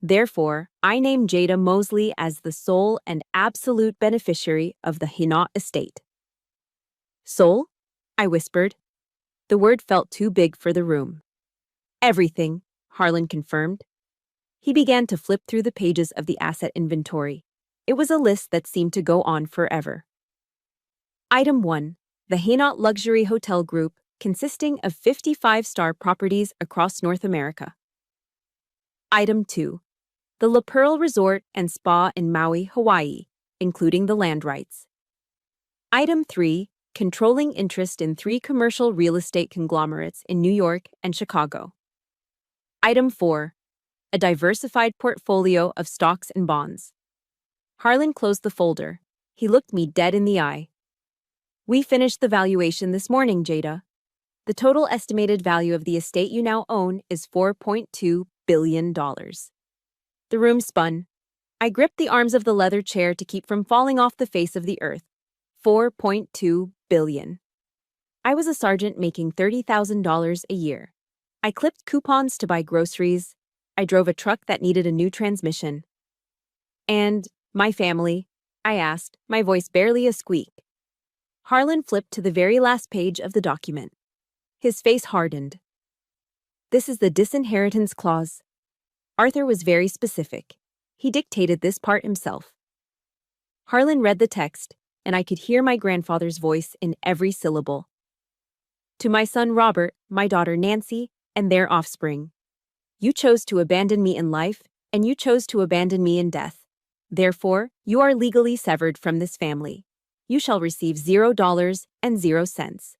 "Therefore, I name Jada Mosley as the sole and absolute beneficiary of the Hinault estate." "Sole?" I whispered. The word felt too big for the room. "Everything," Harlan confirmed. He began to flip through the pages of the asset inventory. It was a list that seemed to go on forever. Item 1. The Hinault Luxury Hotel Group, consisting of 55-star properties across North America. Item 2. The La Pearl Resort and Spa in Maui, Hawaii, including the land rights. Item 3. Controlling interest in 3 commercial real estate conglomerates in New York and Chicago. Item 4. A diversified portfolio of stocks and bonds. Harlan closed the folder. He looked me dead in the eye. We finished the valuation this morning, Jada. The total estimated value of the estate you now own is $4.2 billion. The room spun. I gripped the arms of the leather chair to keep from falling off the face of the earth. $4.2 billion. I was a sergeant making $30,000 a year. I clipped coupons to buy groceries. I drove a truck that needed a new transmission. And my family? I asked, my voice barely a squeak. Harlan flipped to the very last page of the document. His face hardened. This is the disinheritance clause. Arthur was very specific. He dictated this part himself. Harlan read the text, and I could hear my grandfather's voice in every syllable. To my son Robert, my daughter Nancy, and their offspring. You chose to abandon me in life, and you chose to abandon me in death. Therefore, you are legally severed from this family. You shall receive $0 and 0 cents.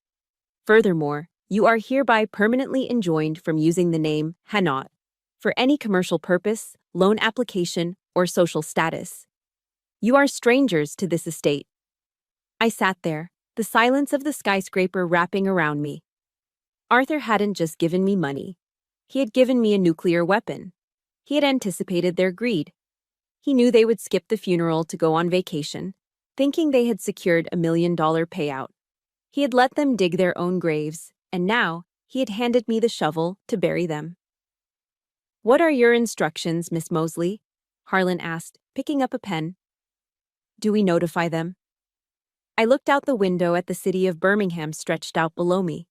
Furthermore, you are hereby permanently enjoined from using the name Hanot for any commercial purpose, loan application, or social status. You are strangers to this estate. I sat there, the silence of the skyscraper wrapping around me. Arthur hadn't just given me money. He had given me a nuclear weapon. He had anticipated their greed. He knew they would skip the funeral to go on vacation, thinking they had secured $1 million payout. He had let them dig their own graves, and now he had handed me the shovel to bury them. What are your instructions, Miss Mosley? Harlan asked, picking up a pen. Do we notify them? I looked out the window at the city of Birmingham stretched out below me.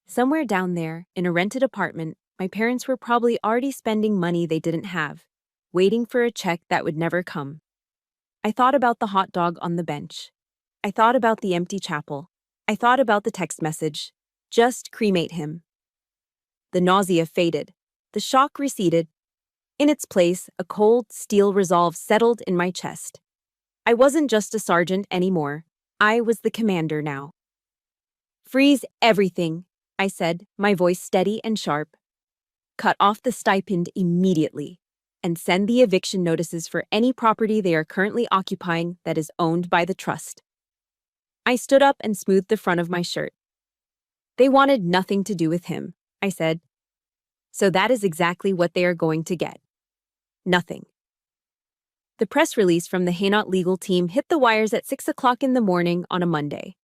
Somewhere down there, in a rented apartment, my parents were probably already spending money they didn't have, waiting for a check that would never come. I thought about the hot dog on the bench. I thought about the empty chapel. I thought about the text message. Just cremate him. The nausea faded. The shock receded. In its place, a cold, steel resolve settled in my chest. I wasn't just a sergeant anymore. I was the commander now. Freeze everything, I said, my voice steady and sharp. Cut off the stipend immediately, and send the eviction notices for any property they are currently occupying that is owned by the trust. I stood up and smoothed the front of my shirt. They wanted nothing to do with him, I said. So that is exactly what they are going to get. Nothing. The press release from the Hanot legal team hit the wires at 6 o'clock in the morning on a Monday.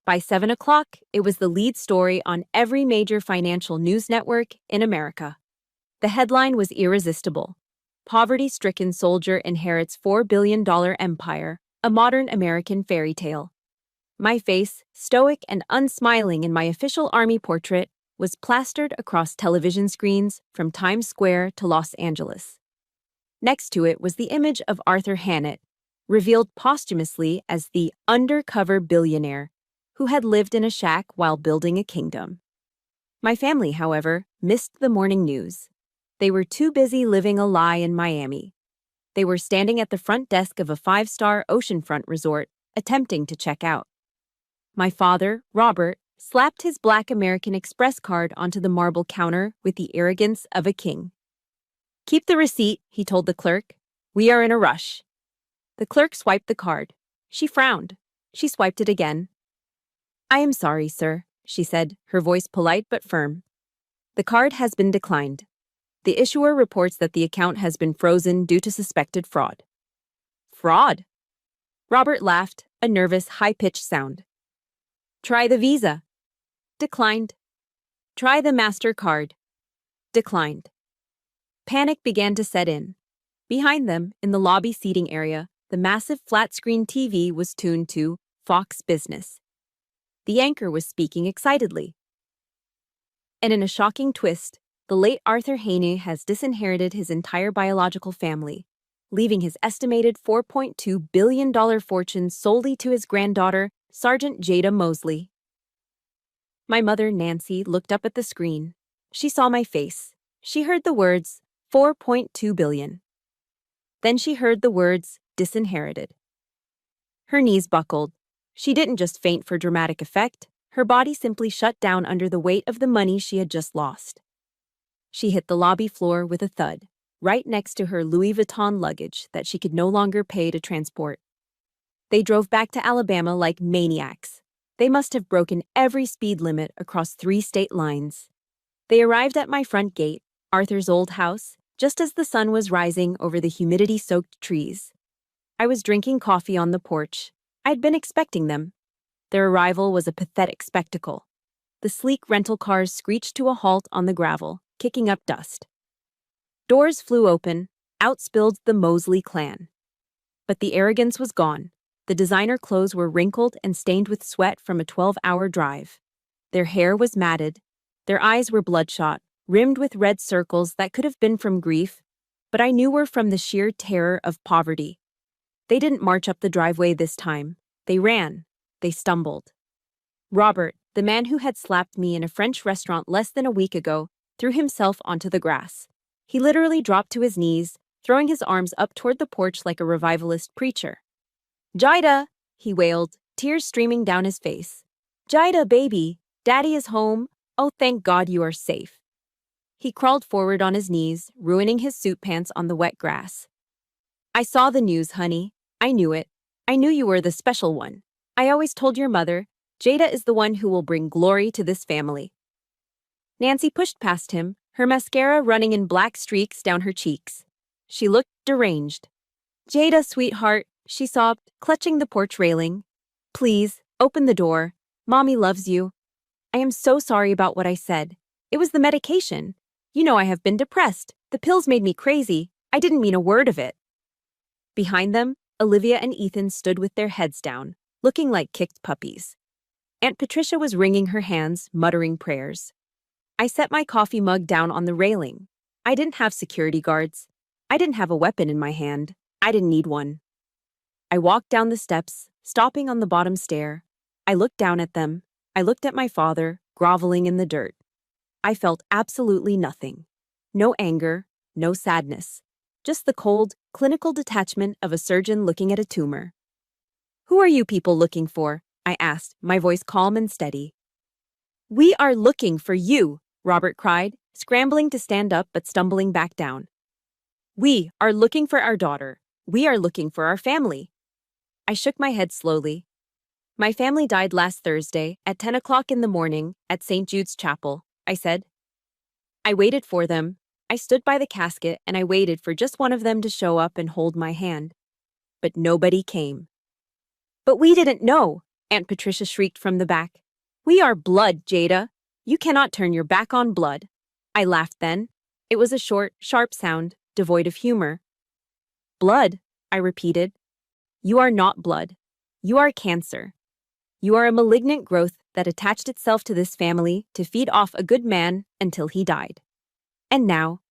By 7 o'clock, it was the lead story on every major financial news network in America. The headline was irresistible. Poverty-stricken soldier inherits $4 billion empire, a modern American fairy tale. My face, stoic and unsmiling in my official army portrait, was plastered across television screens from Times Square to Los Angeles. Next to it was the image of Arthur Hanot, revealed posthumously as the undercover billionaire who had lived in a shack while building a kingdom. My family, however, missed the morning news. They were too busy living a lie in Miami. They were standing at the front desk of a 5-star oceanfront resort, attempting to check out. My father, Robert, slapped his Black American Express card onto the marble counter with the arrogance of a king. Keep the receipt, he told the clerk. We are in a rush. The clerk swiped the card. She frowned. She swiped it again. I am sorry, sir, she said, her voice polite but firm. The card has been declined. The issuer reports that the account has been frozen due to suspected fraud. Fraud? Robert laughed, a nervous, high-pitched sound. Try the Visa. Declined. Try the MasterCard. Declined. Panic began to set in. Behind them, in the lobby seating area, the massive flat-screen TV was tuned to Fox Business. The anchor was speaking excitedly. And in a shocking twist, the late Arthur Hanot has disinherited his entire biological family, leaving his estimated $4.2 billion fortune solely to his granddaughter, Sergeant Jada Mosley. My mother, Nancy, looked up at the screen. She saw my face. She heard the words, $4.2 billion. Then she heard the words, disinherited. Her knees buckled. She didn't just faint for dramatic effect. Her body simply shut down under the weight of the money she had just lost. She hit the lobby floor with a thud, right next to her Louis Vuitton luggage that she could no longer pay to transport. They drove back to Alabama like maniacs. They must have broken every speed limit across 3 state lines. They arrived at my front gate, Arthur's old house, just as the sun was rising over the humidity-soaked trees. I was drinking coffee on the porch. I'd been expecting them. Their arrival was a pathetic spectacle. The sleek rental cars screeched to a halt on the gravel, kicking up dust. Doors flew open, out spilled the Mosley clan. But the arrogance was gone. The designer clothes were wrinkled and stained with sweat from a 12-hour drive. Their hair was matted. Their eyes were bloodshot, rimmed with red circles that could have been from grief, but I knew were from the sheer terror of poverty. They didn't march up the driveway this time. They ran. They stumbled. Robert, the man who had slapped me in a French restaurant less than a week ago, threw himself onto the grass. He literally dropped to his knees, throwing his arms up toward the porch like a revivalist preacher. "Jida!" he wailed, tears streaming down his face. "Jida, baby! Daddy is home! Oh, thank God you are safe!" He crawled forward on his knees, ruining his suit pants on the wet grass. "I saw the news, honey. I knew it. I knew you were the special one. I always told your mother, Jada is the one who will bring glory to this family." Nancy pushed past him, her mascara running in black streaks down her cheeks. She looked deranged. "Jada, sweetheart," she sobbed, clutching the porch railing. "Please, open the door. Mommy loves you. I am so sorry about what I said. It was the medication. You know I have been depressed. The pills made me crazy. I didn't mean a word of it." Behind them, Olivia and Ethan stood with their heads down, looking like kicked puppies. Aunt Patricia was wringing her hands, muttering prayers. I set my coffee mug down on the railing. I didn't have security guards. I didn't have a weapon in my hand. I didn't need one. I walked down the steps, stopping on the bottom stair. I looked down at them. I looked at my father, groveling in the dirt. I felt absolutely nothing. No anger, no sadness. Just the cold, clinical detachment of a surgeon looking at a tumor. "Who are you people looking for?" I asked, my voice calm and steady. "We are looking for you," Robert cried, scrambling to stand up but stumbling back down. "We are looking for our daughter. We are looking for our family." I shook my head slowly. "My family died last Thursday at 10 o'clock in the morning at St. Jude's Chapel," I said. I waited for them. I stood by the casket and I waited for just one of them to show up and hold my hand. But nobody came. "But we didn't know," Aunt Patricia shrieked from the back. "We are blood, Jada. You cannot turn your back on blood." I laughed then. It was a short, sharp sound, devoid of humor. "Blood," I repeated. "You are not blood. You are cancer. You are a malignant growth that attached itself to this family to feed off a good man until he died. And now..."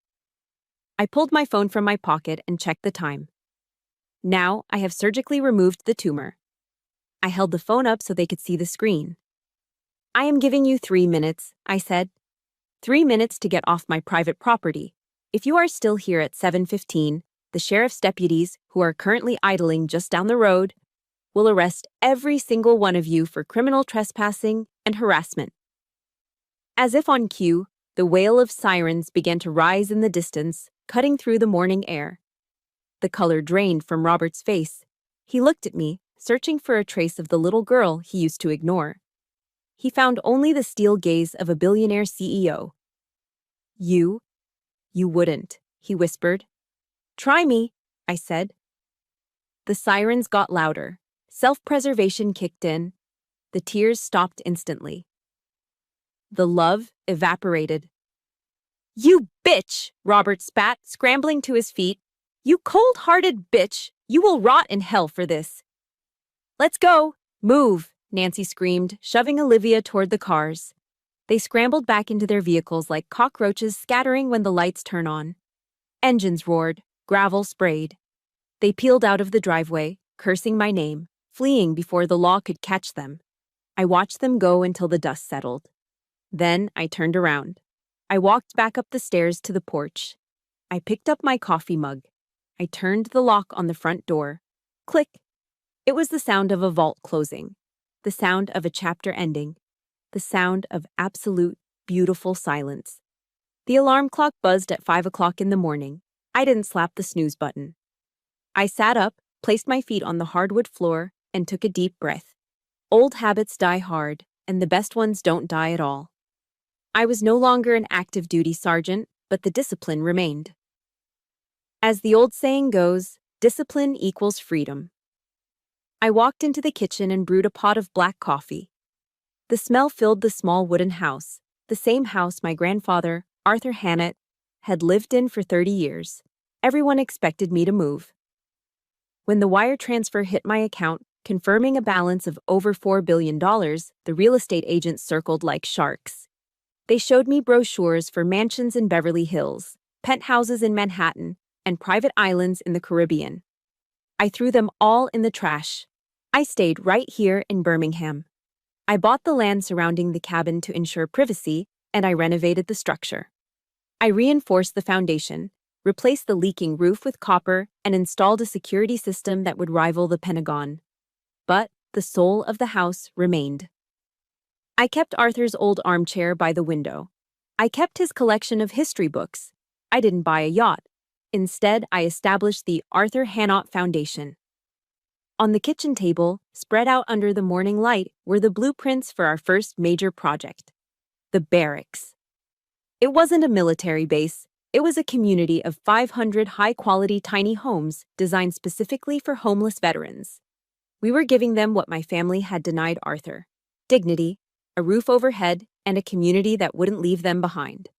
I pulled my phone from my pocket and checked the time. "Now I have surgically removed the tumor." I held the phone up so they could see the screen. "I am giving you 3 minutes," I said. 3 minutes to get off my private property. If you are still here at 7:15, the sheriff's deputies, who are currently idling just down the road, will arrest every single one of you for criminal trespassing and harassment." As if on cue, the wail of sirens began to rise in the distance, cutting through the morning air. The color drained from Robert's face. He looked at me, searching for a trace of the little girl he used to ignore. He found only the steel gaze of a billionaire CEO. You wouldn't," he whispered. "Try me," I said. The sirens got louder. Self-preservation kicked in. The tears stopped instantly. The love evaporated. "You bitch!" Robert spat, scrambling to his feet. "You cold-hearted bitch! You will rot in hell for this." "Let's go! Move!" Nancy screamed, shoving Olivia toward the cars. They scrambled back into their vehicles like cockroaches scattering when the lights turn on. Engines roared, gravel sprayed. They peeled out of the driveway, cursing my name, fleeing before the law could catch them. I watched them go until the dust settled. Then I turned around. I walked back up the stairs to the porch. I picked up my coffee mug. I turned the lock on the front door. Click. It was the sound of a vault closing. The sound of a chapter ending. The sound of absolute, beautiful silence. The alarm clock buzzed at 5 o'clock in the morning. I didn't slap the snooze button. I sat up, placed my feet on the hardwood floor, and took a deep breath. Old habits die hard, and the best ones don't die at all. I was no longer an active duty sergeant, but the discipline remained. As the old saying goes, discipline equals freedom. I walked into the kitchen and brewed a pot of black coffee. The smell filled the small wooden house, the same house my grandfather, Arthur Hannott, had lived in for 30 years. Everyone expected me to move. When the wire transfer hit my account, confirming a balance of over $4 billion, the real estate agents circled like sharks. They showed me brochures for mansions in Beverly Hills, penthouses in Manhattan, and private islands in the Caribbean. I threw them all in the trash. I stayed right here in Birmingham. I bought the land surrounding the cabin to ensure privacy, and I renovated the structure. I reinforced the foundation, replaced the leaking roof with copper, and installed a security system that would rival the Pentagon. But the soul of the house remained. I kept Arthur's old armchair by the window. I kept his collection of history books. I didn't buy a yacht. Instead, I established the Arthur Hannott Foundation. On the kitchen table, spread out under the morning light, were the blueprints for our first major project, the barracks. It wasn't a military base. It was a community of 500 high-quality tiny homes designed specifically for homeless veterans. We were giving them what my family had denied Arthur: dignity, a roof overhead, and a community that wouldn't leave them behind.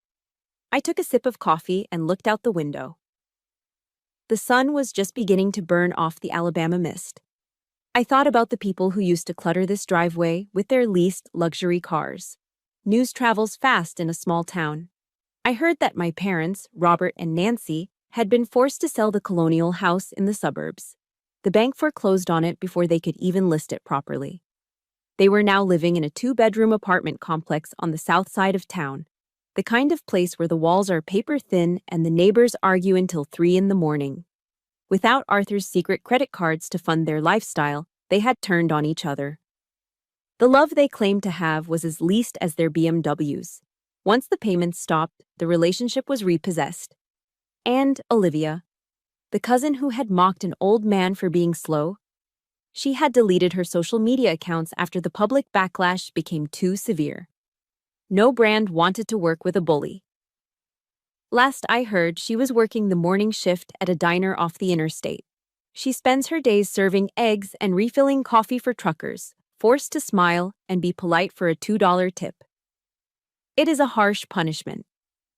I took a sip of coffee and looked out the window. The sun was just beginning to burn off the Alabama mist. I thought about the people who used to clutter this driveway with their leased luxury cars. News travels fast in a small town. I heard that my parents, Robert and Nancy, had been forced to sell the colonial house in the suburbs. The bank foreclosed on it before they could even list it properly. They were now living in a 2-bedroom apartment complex on the south side of town, the kind of place where the walls are paper thin and the neighbors argue until 3 in the morning. Without Arthur's secret credit cards to fund their lifestyle, they had turned on each other. The love they claimed to have was as leased as their BMWs. Once the payments stopped, the relationship was repossessed. And Olivia, the cousin who had mocked an old man for being slow, she had deleted her social media accounts after the public backlash became too severe. No brand wanted to work with a bully. Last I heard, she was working the morning shift at a diner off the interstate. She spends her days serving eggs and refilling coffee for truckers, forced to smile and be polite for a $2 tip. It is a harsh punishment,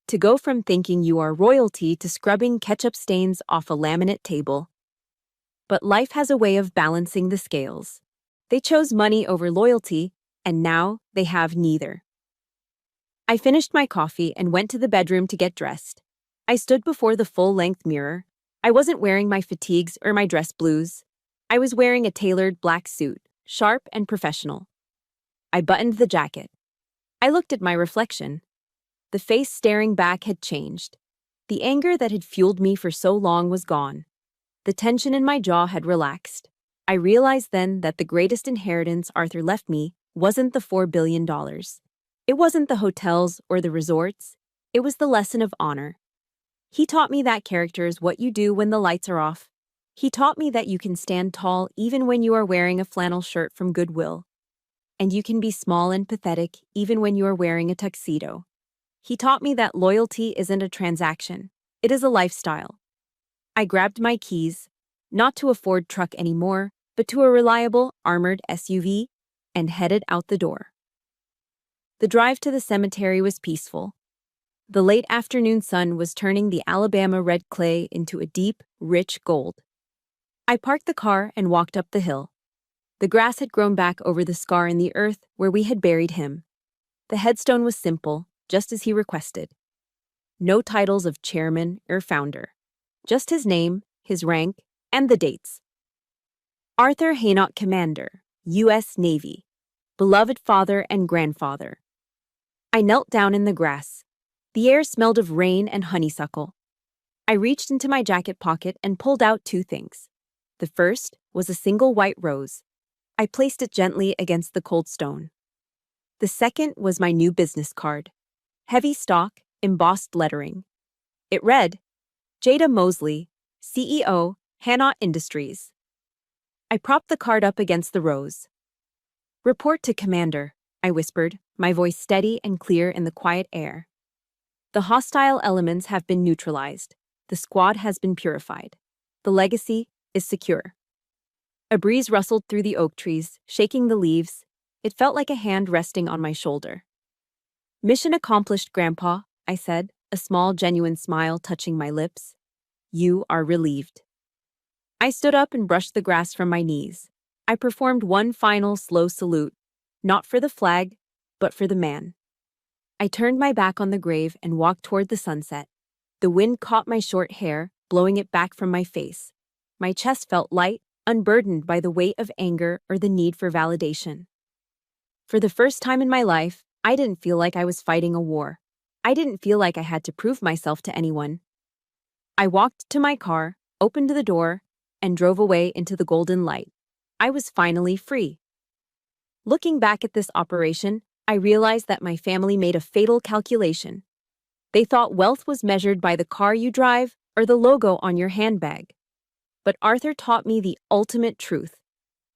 to go from thinking you are royalty to scrubbing ketchup stains off a laminate table. But life has a way of balancing the scales. They chose money over loyalty, and now they have neither. I finished my coffee and went to the bedroom to get dressed. I stood before the full-length mirror. I wasn't wearing my fatigues or my dress blues. I was wearing a tailored black suit, sharp and professional. I buttoned the jacket. I looked at my reflection. The face staring back had changed. The anger that had fueled me for so long was gone. The tension in my jaw had relaxed. I realized then that the greatest inheritance Arthur left me wasn't the $4 billion. It wasn't the hotels or the resorts. It was the lesson of honor. He taught me that character is what you do when the lights are off. He taught me that you can stand tall even when you are wearing a flannel shirt from Goodwill. And you can be small and pathetic even when you are wearing a tuxedo. He taught me that loyalty isn't a transaction. It is a lifestyle. I grabbed my keys, not to a Ford truck anymore, but to a reliable, armored SUV, and headed out the door. The drive to the cemetery was peaceful. The late afternoon sun was turning the Alabama red clay into a deep, rich gold. I parked the car and walked up the hill. The grass had grown back over the scar in the earth where we had buried him. The headstone was simple, just as he requested. No titles of chairman or founder. Just his name, his rank, and the dates. Arthur Hannott, Commander, U.S. Navy. Beloved father and grandfather. I knelt down in the grass. The air smelled of rain and honeysuckle. I reached into my jacket pocket and pulled out 2 things. The first was a single white rose. I placed it gently against the cold stone. The second was my new business card. Heavy stock, embossed lettering. It read, Jada Mosley, CEO, Hannott Industries. I propped the card up against the rose. Report to Commander, I whispered, my voice steady and clear in the quiet air. The hostile elements have been neutralized. The squad has been purified. The legacy is secure. A breeze rustled through the oak trees, shaking the leaves. It felt like a hand resting on my shoulder. Mission accomplished, Grandpa, I said, a small, genuine smile touching my lips. You are relieved. I stood up and brushed the grass from my knees. I performed one final slow salute, not for the flag, but for the man. I turned my back on the grave and walked toward the sunset. The wind caught my short hair, blowing it back from my face. My chest felt light, unburdened by the weight of anger or the need for validation. For the first time in my life, I didn't feel like I was fighting a war. I didn't feel like I had to prove myself to anyone. I walked to my car, opened the door, and drove away into the golden light. I was finally free. Looking back at this operation, I realized that my family made a fatal calculation. They thought wealth was measured by the car you drive or the logo on your handbag. But Arthur taught me the ultimate truth.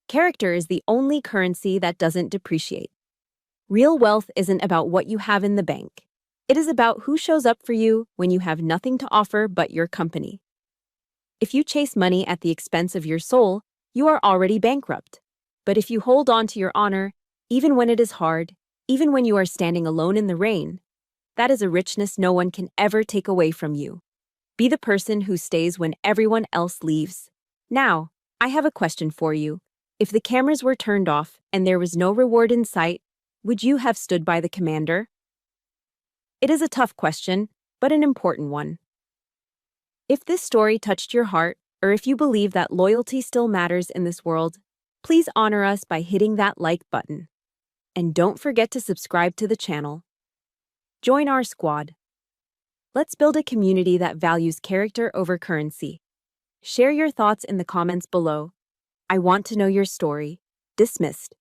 Character is the only currency that doesn't depreciate. Real wealth isn't about what you have in the bank. It is about who shows up for you when you have nothing to offer but your company. If you chase money at the expense of your soul, you are already bankrupt. But if you hold on to your honor, even when it is hard, even when you are standing alone in the rain, that is a richness no one can ever take away from you. Be the person who stays when everyone else leaves. Now, I have a question for you. If the cameras were turned off and there was no reward in sight, would you have stood by the commander? It is a tough question, but an important one. If this story touched your heart, or if you believe that loyalty still matters in this world, please honor us by hitting that like button. And don't forget to subscribe to the channel. Join our squad. Let's build a community that values character over currency. Share your thoughts in the comments below. I want to know your story. Dismissed.